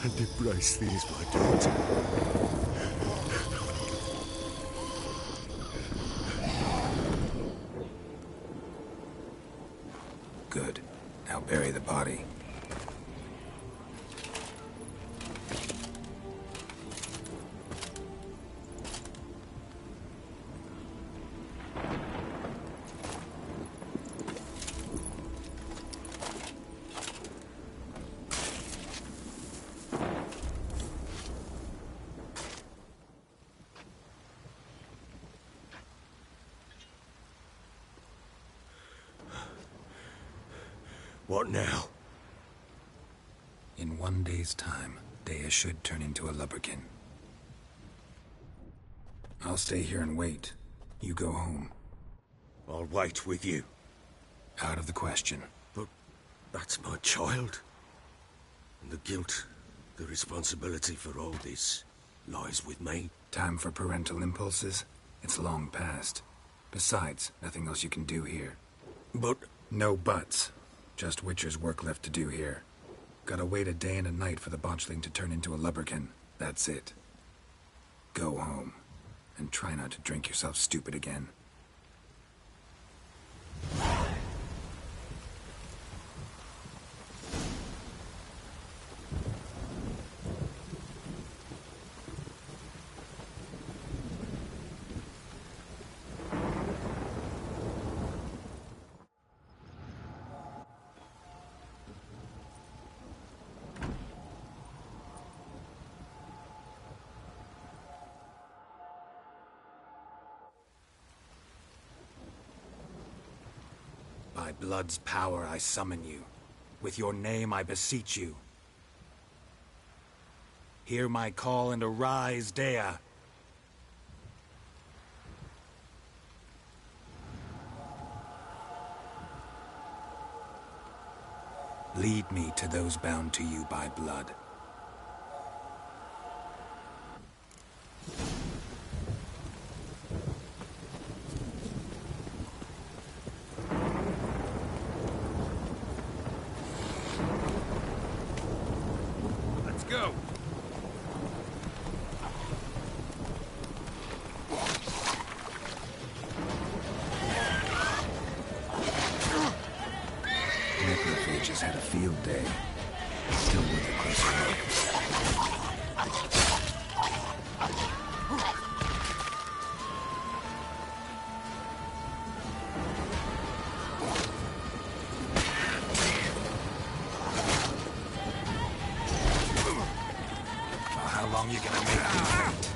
and embrace thee as my daughter. Good. Now bury the body. What now? In 1 day's time, Dea should turn into a lubberkin. I'll stay here and wait. You go home. I'll wait with you. Out of the question. But that's my child. And the guilt, the responsibility for all this lies with me. Time for parental impulses? It's long past. Besides, nothing else you can do here. But... No buts. Just Witcher's work left to do here. Gotta wait a day and a night for the botchling to turn into a lubberkin. That's it. Go home. And try not to drink yourself stupid again. By blood's power I summon you. With your name I beseech you. Hear my call and arise, Dea. Lead me to those bound to you by blood. Let's go. Necrophages had a field day. Still worth a closer look. Well, how long you gonna make me wait?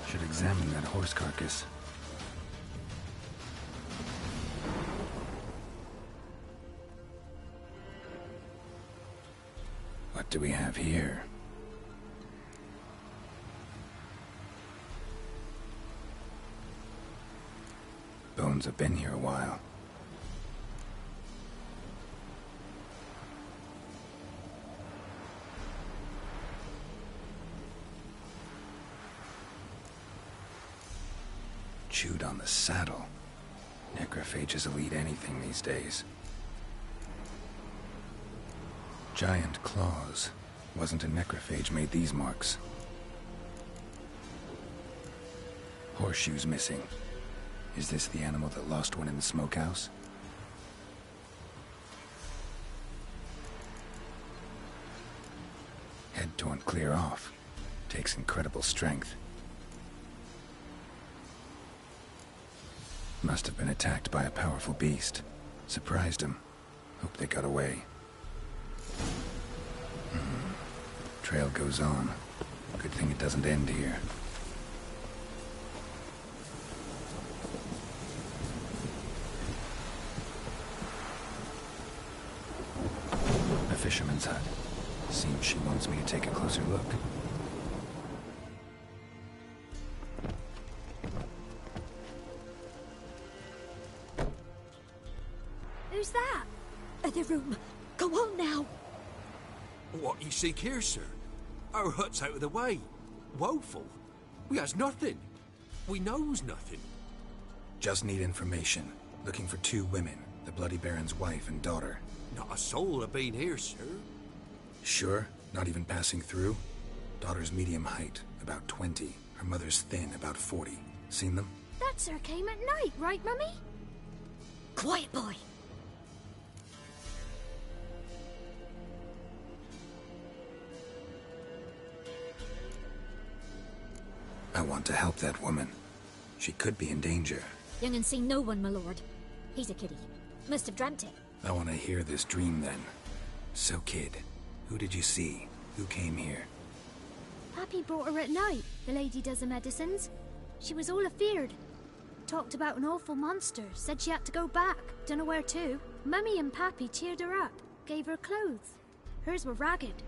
Should examine that horse carcass. What do we have here? Bones have been here a while. Chewed on the saddle. Necrophages will eat anything these days. Giant claws. Wasn't a necrophage made these marks. Horseshoes missing. Is this the animal that lost one in the smokehouse? Head torn clear off. Takes incredible strength. Must have been attacked by a powerful beast. Surprised him. Hope they got away. Trail goes on. Good thing it doesn't end here. A fisherman's hut. Seems she wants me to take a closer look. Who's that? The room. Go on now. What you seek here, sir? Our hut's out of the way. Woeful. We has nothing. We knows nothing. Just need information. Looking for 2 women. The Bloody Baron's wife and daughter. Not a soul have been here, sir. Sure? Not even passing through? Daughter's medium height, about 20. Her mother's thin, about 40. Seen them? That sir came at night, right, Mummy? Quiet, boy. I want to help that woman. She could be in danger. Young and seen no one, my lord. He's a kiddie. Must have dreamt it. I want to hear this dream then. So, kid, who did you see? Who came here? Pappy brought her at night. The lady does the medicines. She was all afeared. Talked about an awful monster. Said she had to go back. Dunno where to. Mummy and Pappy cheered her up. Gave her clothes. Hers were ragged.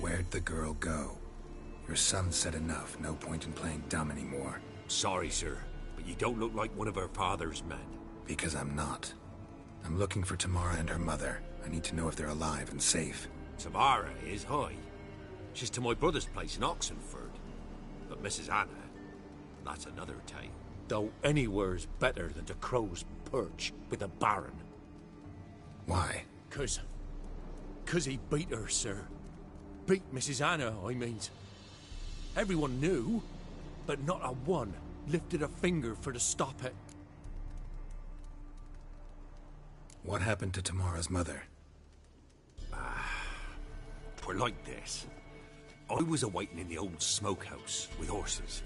Where'd the girl go? Your son said enough. No point in playing dumb anymore. Sorry, sir, but you don't look like one of her father's men. Because I'm not. I'm looking for Tamara and her mother. I need to know if they're alive and safe. Tamara is, hi. She's to my brother's place in Oxenford. But Mrs. Anna, that's another tale. Though anywhere's better than to Crow's Perch with the Baron. Why? 'Cause he beat her, sir. Beat Mrs. Anna, I means. Everyone knew, but not a one lifted a finger for to stop it. What happened to Tamara's mother? We're like this. I was awaiting in the old smokehouse with horses.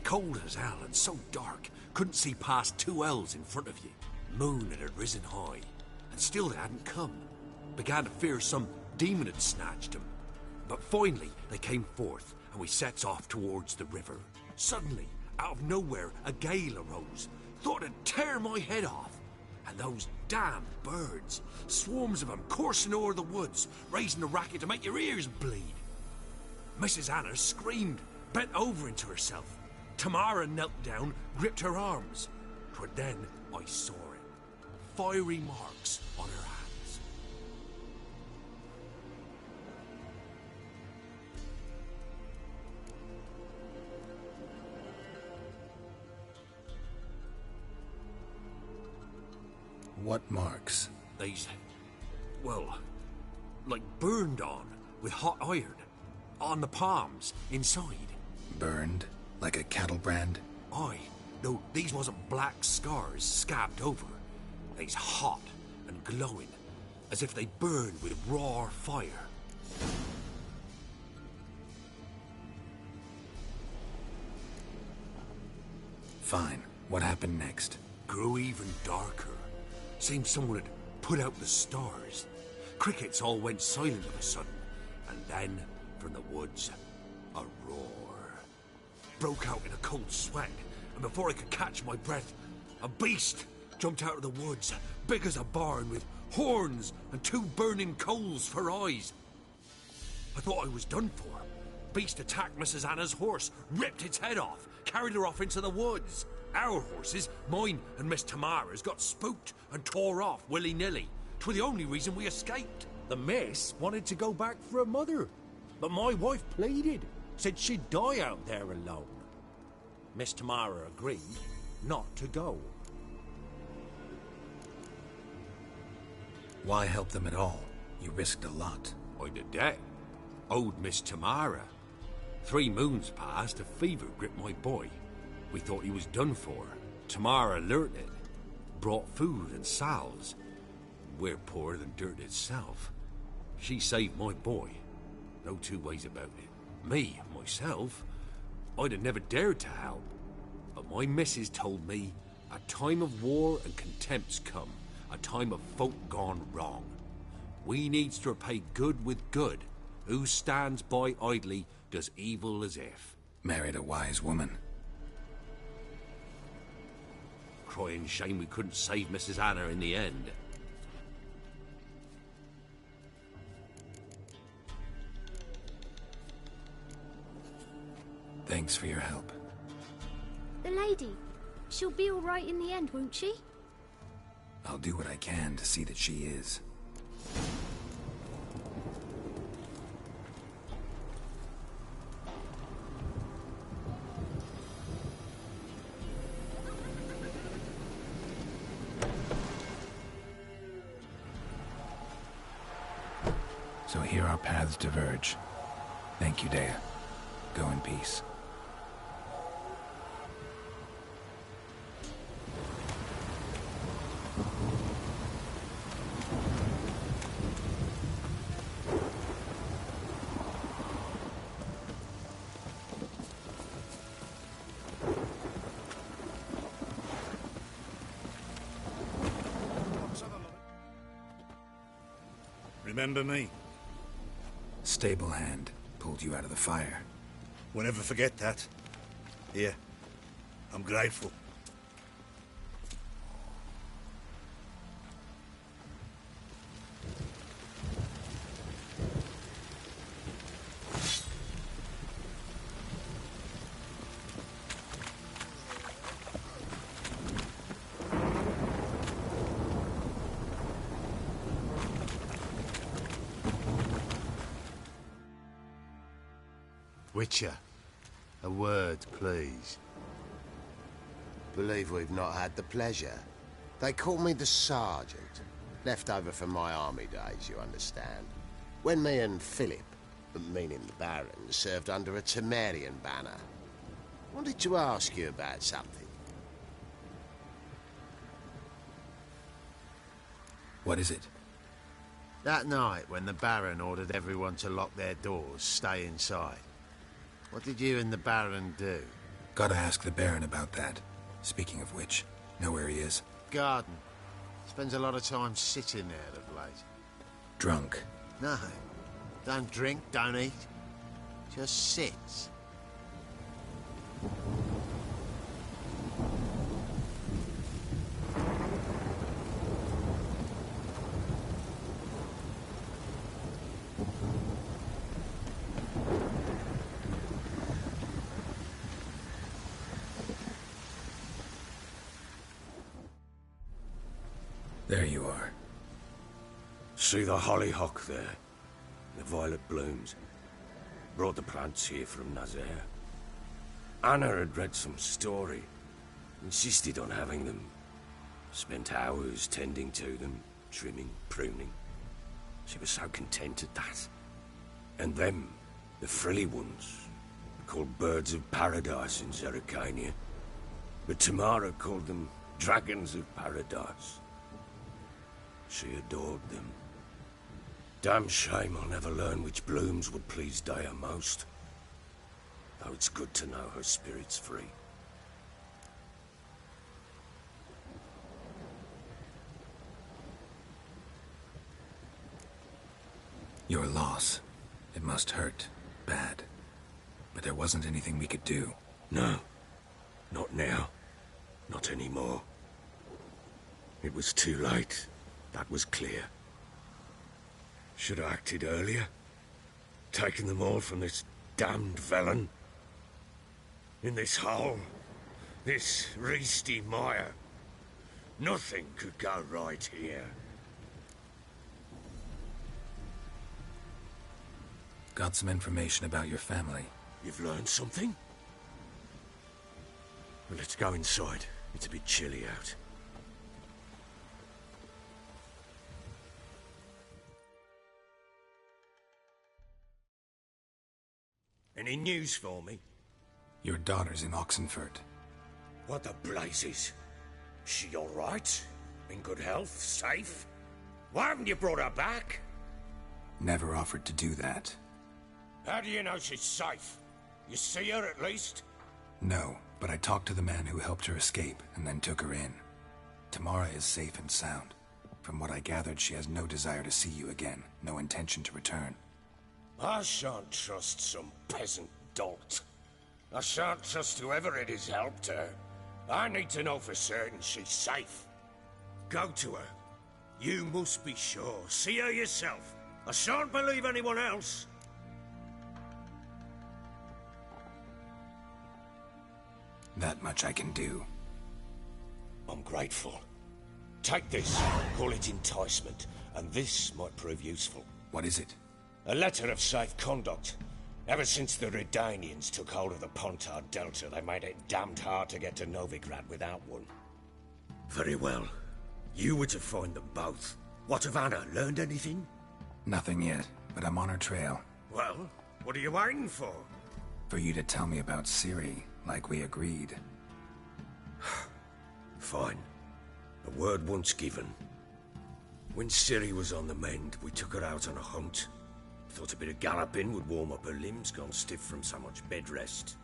Cold as hell and so dark, couldn't see past 2 ells in front of you. Moon had risen high, and still they hadn't come. Began to fear some demon had snatched them. But finally, they came forth, and we sets off towards the river. Suddenly, out of nowhere, a gale arose. Thought it'd tear my head off. And those damn birds, swarms of them coursing o'er the woods, raising a racket to make your ears bleed. Mrs. Anna screamed, bent over into herself. Tamara knelt down, gripped her arms. 'Twere then I saw it. Fiery marks on her hands. What marks? These, well, like burned on with hot iron. On the palms, inside. Burned? Like a cattle brand? Aye. No, these wasn't black scars scabbed over. They's hot and glowing, as if they burned with raw fire. Fine. What happened next? Grew even darker. Seemed someone had put out the stars. Crickets all went silent of a sudden, and then, from the woods, a roar. Broke out in a cold sweat, and before I could catch my breath, a beast jumped out of the woods, big as a barn, with horns and 2 burning coals for eyes. I thought I was done for. Beast attacked Mrs. Anna's horse, ripped its head off, carried her off into the woods. Our horses, mine and Miss Tamara's, got spooked and tore off willy-nilly. 'Twere the only reason we escaped. The miss wanted to go back for her mother, but my wife pleaded, said she'd die out there alone. Miss Tamara agreed not to go. Why help them at all? You risked a lot. I did that. Owed Miss Tamara. 3 moons passed, a fever gripped my boy. We thought he was done for. Tamara alerted, brought food and salves. We're poorer than dirt itself. She saved my boy. No 2 ways about it. Me, myself, I'd have never dared to help. But my missus told me a time of war and contempt's come. A time of folk gone wrong. We needs to repay good with good. Who stands by idly does evil as if. Married a wise woman. Crying shame we couldn't save Mrs. Anna in the end. Thanks for your help. The lady, she'll be all right in the end, won't she? I'll do what I can to see that she is. So here our paths diverge. Thank you, Dea. Go in peace. Remember me? Stable hand pulled you out of the fire. We'll never forget that. Here, I'm grateful. Witcher, a word, please. Believe we've not had the pleasure. They call me the Sergeant. Left over from my army days, you understand. When me and Philip, meaning the Baron, served under a Temerian banner. Wanted to ask you about something. What is it? That night when the Baron ordered everyone to lock their doors, stay inside. What did you and the Baron do? Gotta ask the Baron about that. Speaking of which, know where he is? Garden. Spends a lot of time sitting there of late. Drunk. No. Don't drink, don't eat. Just sits. There you are. See the hollyhock there? The violet blooms. Brought the plants here from Nazaire. Anna had read some story. Insisted on having them. Spent hours tending to them, trimming, pruning. She was so content at that. And them, the frilly ones, called birds of paradise in Zerrikania. But Tamara called them dragons of paradise. She adored them. Damn shame I'll never learn which blooms would please Dea most. Though it's good to know her spirit's free. Your loss. It must hurt. Bad. But there wasn't anything we could do. No. Not now. Not anymore. It was too late. That was clear. Should have acted earlier. Taken them all from this damned Velen. In this hole. This reesty mire. Nothing could go right here. Got some information about your family. You've learned something? Well, let's go inside. It's a bit chilly out. Any news for me? Your daughter's in Oxenfurt. What the blazes? She all right? In good health? Safe? Why haven't you brought her back? Never offered to do that. How do you know she's safe? You see her at least? No, but I talked to the man who helped her escape and then took her in. Tamara is safe and sound. From what I gathered, she has no desire to see you again, no intention to return. I shan't trust some peasant dolt. I shan't trust whoever it is helped her. I need to know for certain she's safe. Go to her. You must be sure. See her yourself. I shan't believe anyone else. That much I can do. I'm grateful. Take this. Call it enticement. And this might prove useful. What is it? A letter of safe conduct. Ever since the Redanians took hold of the Pontar Delta, they made it damned hard to get to Novigrad without one. Very well. You were to find them both. What of Anna? Learned anything? Nothing yet, but I'm on her trail. Well, what are you waiting for? For you to tell me about Ciri, like we agreed. Fine. A word once given. When Ciri was on the mend, we took her out on a hunt. Thought a bit of galloping would warm up her limbs, gone stiff from so much bed rest.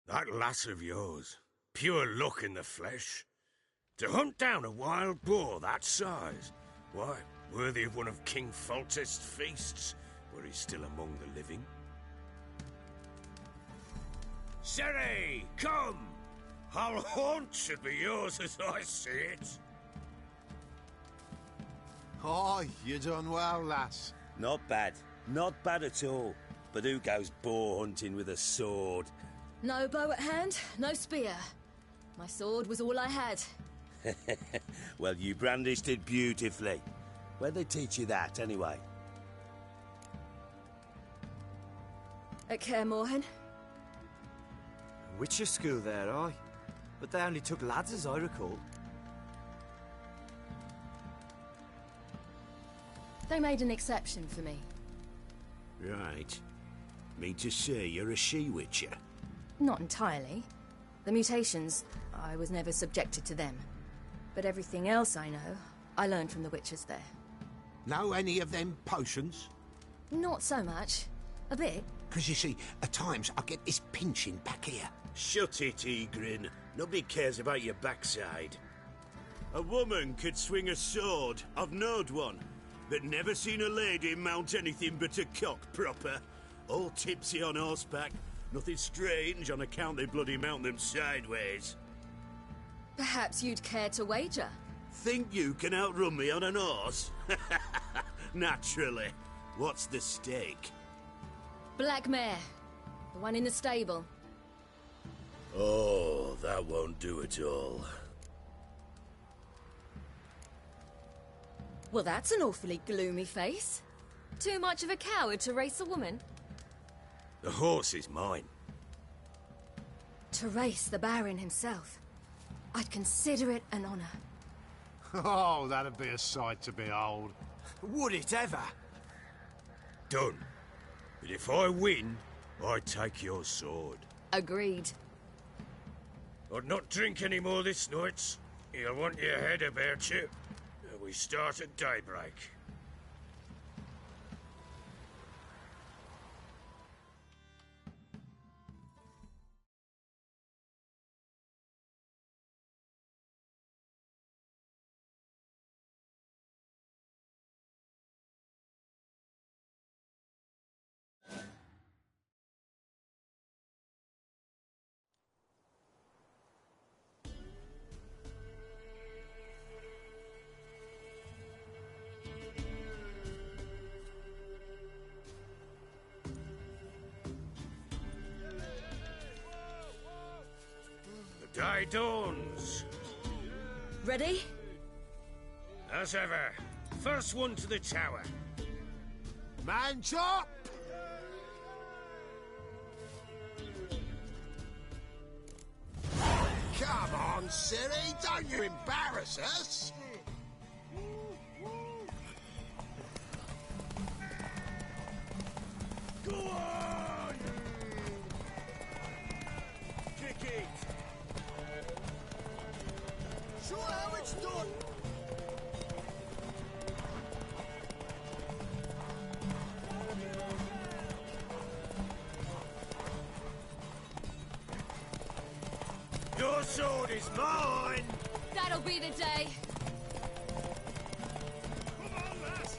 That lass of yours, pure luck in the flesh. To hunt down a wild boar that size, why, worthy of one of King Foltest's feasts, were he still among the living. Ciri, come! Our haunt should be yours as I see it. Oh, you done well, lass. Not bad. Not bad at all. But who goes boar hunting with a sword? No bow at hand, no spear. My sword was all I had. Well, you brandished it beautifully. Where'd they teach you that, anyway? At Kaer Morhen. Witcher school there, aye. But they only took lads, as I recall. They made an exception for me. Right. Mean to say you're a she-witcher? Not entirely. The mutations, I was never subjected to them. But everything else I know, I learned from the witches there. Know any of them potions? Not so much. A bit. Because you see, at times I get this pinching back here. Shut it, Egrin. Nobody cares about your backside. A woman could swing a sword. I've knowed one. But never seen a lady mount anything but a cock proper. All tipsy on horseback. Nothing strange on account they bloody mount them sideways. Perhaps you'd care to wager? Think you can outrun me on an horse? Naturally. What's the stake? Black mare. The one in the stable. Oh, that won't do at all. Well, that's an awfully gloomy face. Too much of a coward to race a woman. The horse is mine. To race the Baron himself. I'd consider it an honor. Oh, that'd be a sight to behold. Would it ever? Done. But if I win, I take your sword. Agreed. I'd not drink any more this night. You'll want your head about you. We start at daybreak. The day dawns. Ready? As ever. First one to the tower. Man chop! Come on, Siri, don't you embarrass us! Go on! Kick it! Show how it's done! Your sword is mine! That'll be the day. Come on, lass!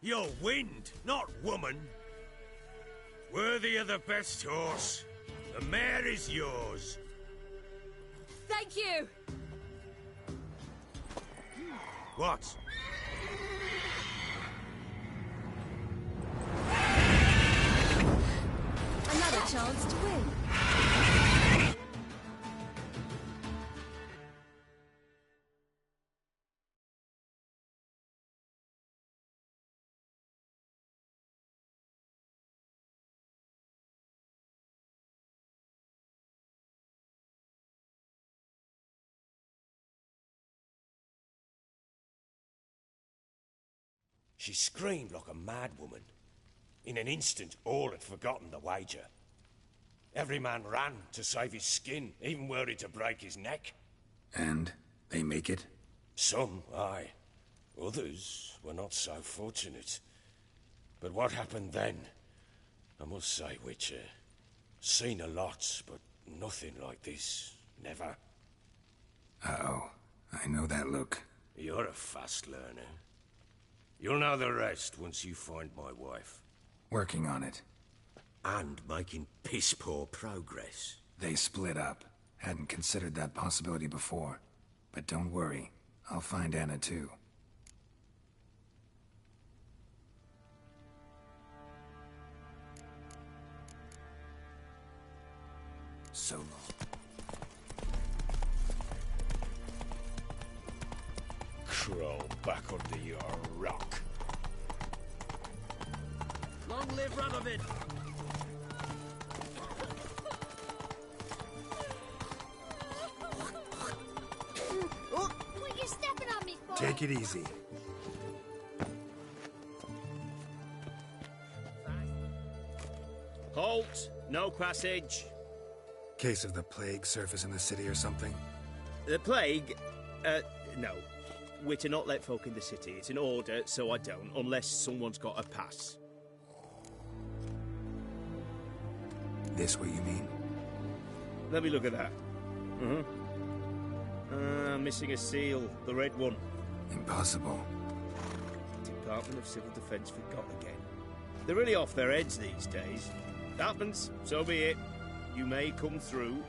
You're wind, not woman. Worthy of the best horse. The mare is yours. Thank you. What? Another chance to win. She screamed like a mad woman. In an instant, all had forgotten the wager. Every man ran to save his skin, even were it to break his neck. And they make it? Some, aye. Others were not so fortunate. But what happened then? I must say, Witcher, seen a lot, but nothing like this. Never. Uh-oh. I know that look. You're a fast learner. You'll know the rest once you find my wife. Working on it. And making piss-poor progress. They split up. Hadn't considered that possibility before. But don't worry. I'll find Anna too. So long. Crawl back under your rock. Long live Radovid! What you stepping on me for? Take it easy. Halt! No passage. Case of the plague surface in the city or something? The plague? No. We're to not let folk in the city. It's an order, so I don't, unless someone's got a pass. This what you mean? Let me look at that. Missing a seal. The red one. Impossible. Department of Civil Defence forgot again. They're really off their heads these days. Happens, so be it. You may come through.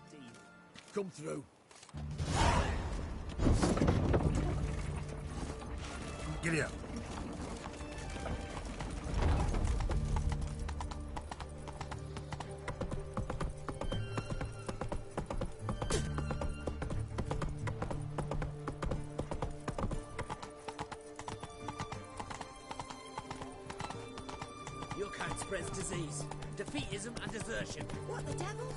Steve, come through. Giddy up. Your kind spreads disease, defeatism and desertion. What the devil?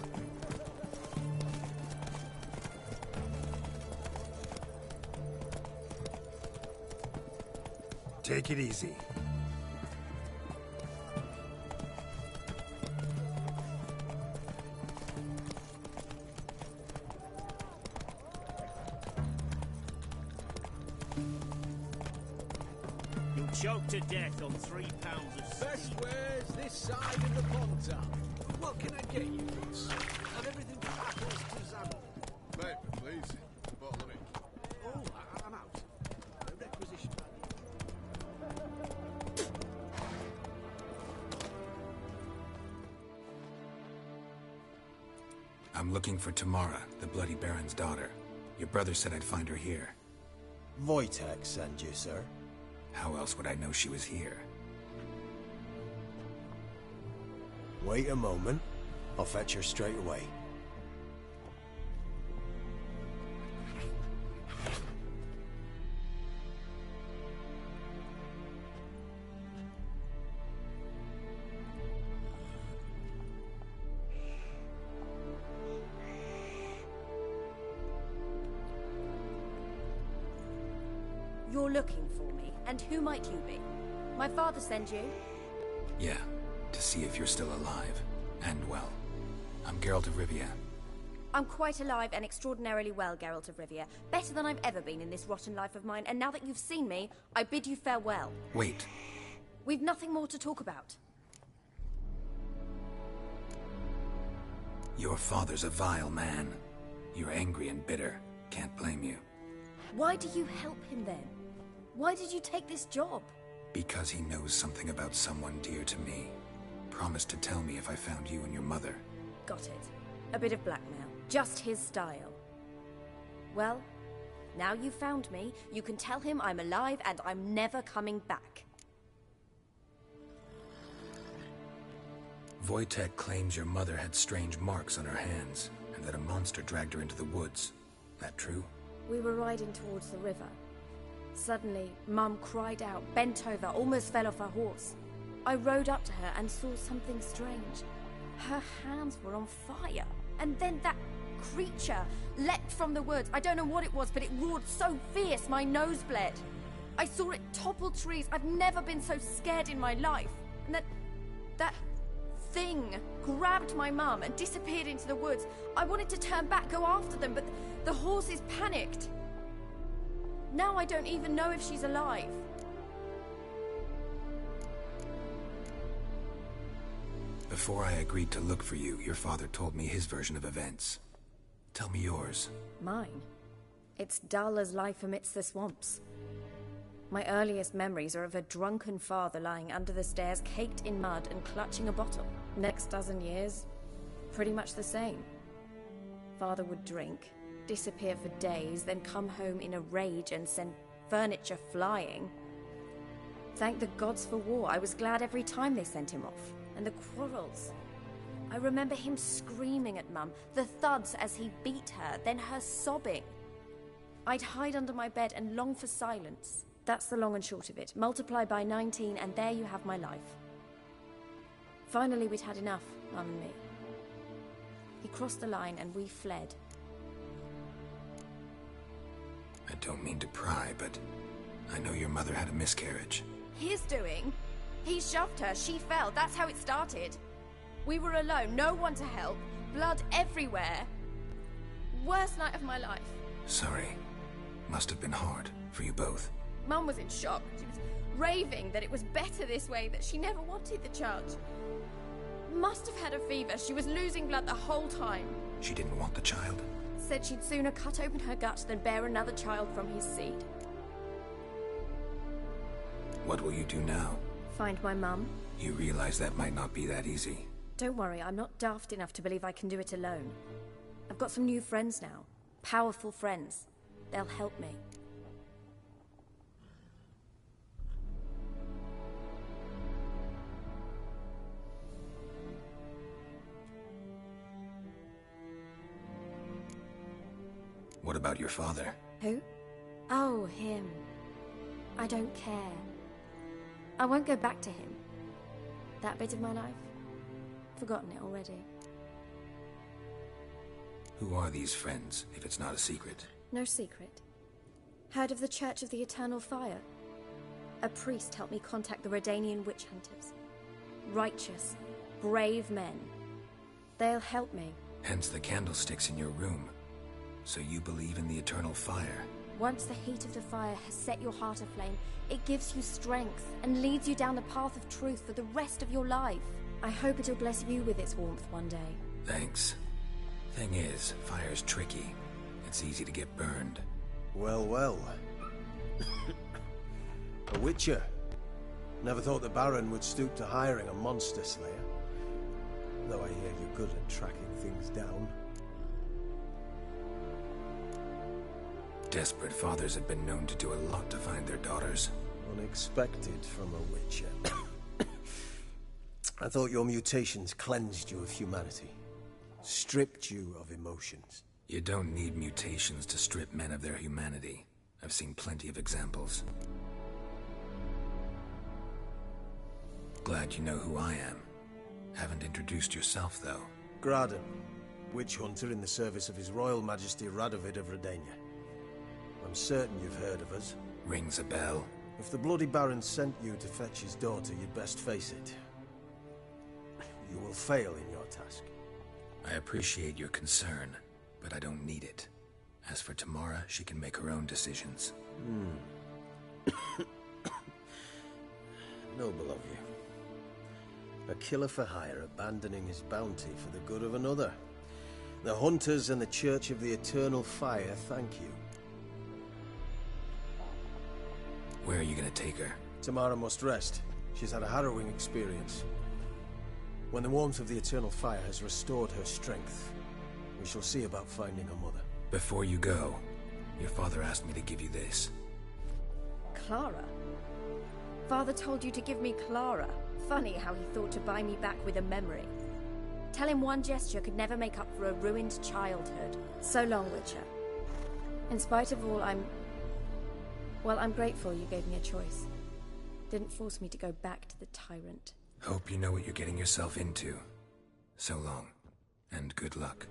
Take it easy. You'll choke to death on 3 pounds of steam. Best wares this side of the pond town. What can I get you, Fitz? Have everything from apples to Zammel. Paper, please. A bottle of ink. Oh, I'm out. Requisition. I'm looking for Tamara, the Bloody Baron's daughter. Your brother said I'd find her here. Wojtek sent you, sir. How else would I know she was here? Wait a moment. I'll fetch her straight away. You're looking for me, and who might you be? My father sent you? Yeah, to see if you're still alive. And well. I'm Geralt of Rivia. I'm quite alive and extraordinarily well, Geralt of Rivia. Better than I've ever been in this rotten life of mine, and now that you've seen me, I bid you farewell. Wait. We've nothing more to talk about. Your father's a vile man. You're angry and bitter. Can't blame you. Why do you help him then? Why did you take this job? Because he knows something about someone dear to me. Promised to tell me if I found you and your mother. Got it. A bit of blackmail. Just his style. Well, now you've found me, you can tell him I'm alive and I'm never coming back. Wojtek claims your mother had strange marks on her hands, and that a monster dragged her into the woods. That true? We were riding towards the river. Suddenly, Mum cried out, bent over, almost fell off her horse. I rode up to her and saw something strange. Her hands were on fire. And then that creature leapt from the woods. I don't know what it was, but it roared so fierce my nose bled. I saw it topple trees. I've never been so scared in my life. And that thing grabbed my mum and disappeared into the woods. I wanted to turn back, go after them, but the horses panicked. Now I don't even know if she's alive. Before I agreed to look for you, your father told me his version of events. Tell me yours. Mine? It's dull as life amidst the swamps. My earliest memories are of a drunken father lying under the stairs, caked in mud and clutching a bottle. Next dozen years, pretty much the same. Father would drink, disappear for days, then come home in a rage and send furniture flying. Thank the gods for war. I was glad every time they sent him off. And the quarrels. I remember him screaming at Mum, the thuds as he beat her, then her sobbing. I'd hide under my bed and long for silence. That's the long and short of it. Multiply by 19 and there you have my life. Finally we'd had enough, Mum and me. He crossed the line and we fled. I don't mean to pry, but I know your mother had a miscarriage. His doing? He shoved her, she fell, that's how it started. We were alone, no one to help, blood everywhere. Worst night of my life. Sorry. Must have been hard for you both. Mum was in shock. She was raving that it was better this way, that she never wanted the child. Must have had a fever, she was losing blood the whole time. She didn't want the child? Said she'd sooner cut open her gut than bear another child from his seed. What will you do now? Find my mum. You realize that might not be that easy. Don't worry, I'm not daft enough to believe I can do it alone. I've got some new friends now. Powerful friends. They'll help me. What about your father? Who? Oh, him. I don't care. I won't go back to him. That bit of my life? Forgotten it already. Who are these friends, if it's not a secret? No secret. Heard of the Church of the Eternal Fire? A priest helped me contact the Redanian witch hunters. Righteous, brave men. They'll help me. Hence the candlesticks in your room. So you believe in the eternal fire? Once the heat of the fire has set your heart aflame, it gives you strength and leads you down the path of truth for the rest of your life. I hope it'll bless you with its warmth one day. Thanks. Thing is, fire's tricky. It's easy to get burned. Well, well. A witcher. Never thought the Baron would stoop to hiring a monster slayer. Though I hear you're good at tracking things down. Desperate fathers had been known to do a lot to find their daughters. Unexpected from a witcher. I thought your mutations cleansed you of humanity. Stripped you of emotions. You don't need mutations to strip men of their humanity. I've seen plenty of examples. Glad you know who I am. Haven't introduced yourself, though. Graden, witch hunter in the service of His Royal Majesty Radovid of Redania. I'm certain you've heard of us. Rings a bell. If the Bloody Baron sent you to fetch his daughter, you'd best face it. You will fail in your task. I appreciate your concern, but I don't need it. As for Tamara, she can make her own decisions. Noble of you. A killer for hire abandoning his bounty for the good of another. The Hunters and the Church of the Eternal Fire thank you. Where are you gonna take her? Tamara must rest. She's had a harrowing experience. When the warmth of the Eternal Fire has restored her strength, we shall see about finding her mother. Before you go, your father asked me to give you this. Clara? Father told you to give me Clara. Funny how he thought to buy me back with a memory. Tell him one gesture could never make up for a ruined childhood. So long, Witcher. In spite of all, I'm grateful you gave me a choice. Didn't force me to go back to the tyrant. Hope you know what you're getting yourself into. So long, and good luck.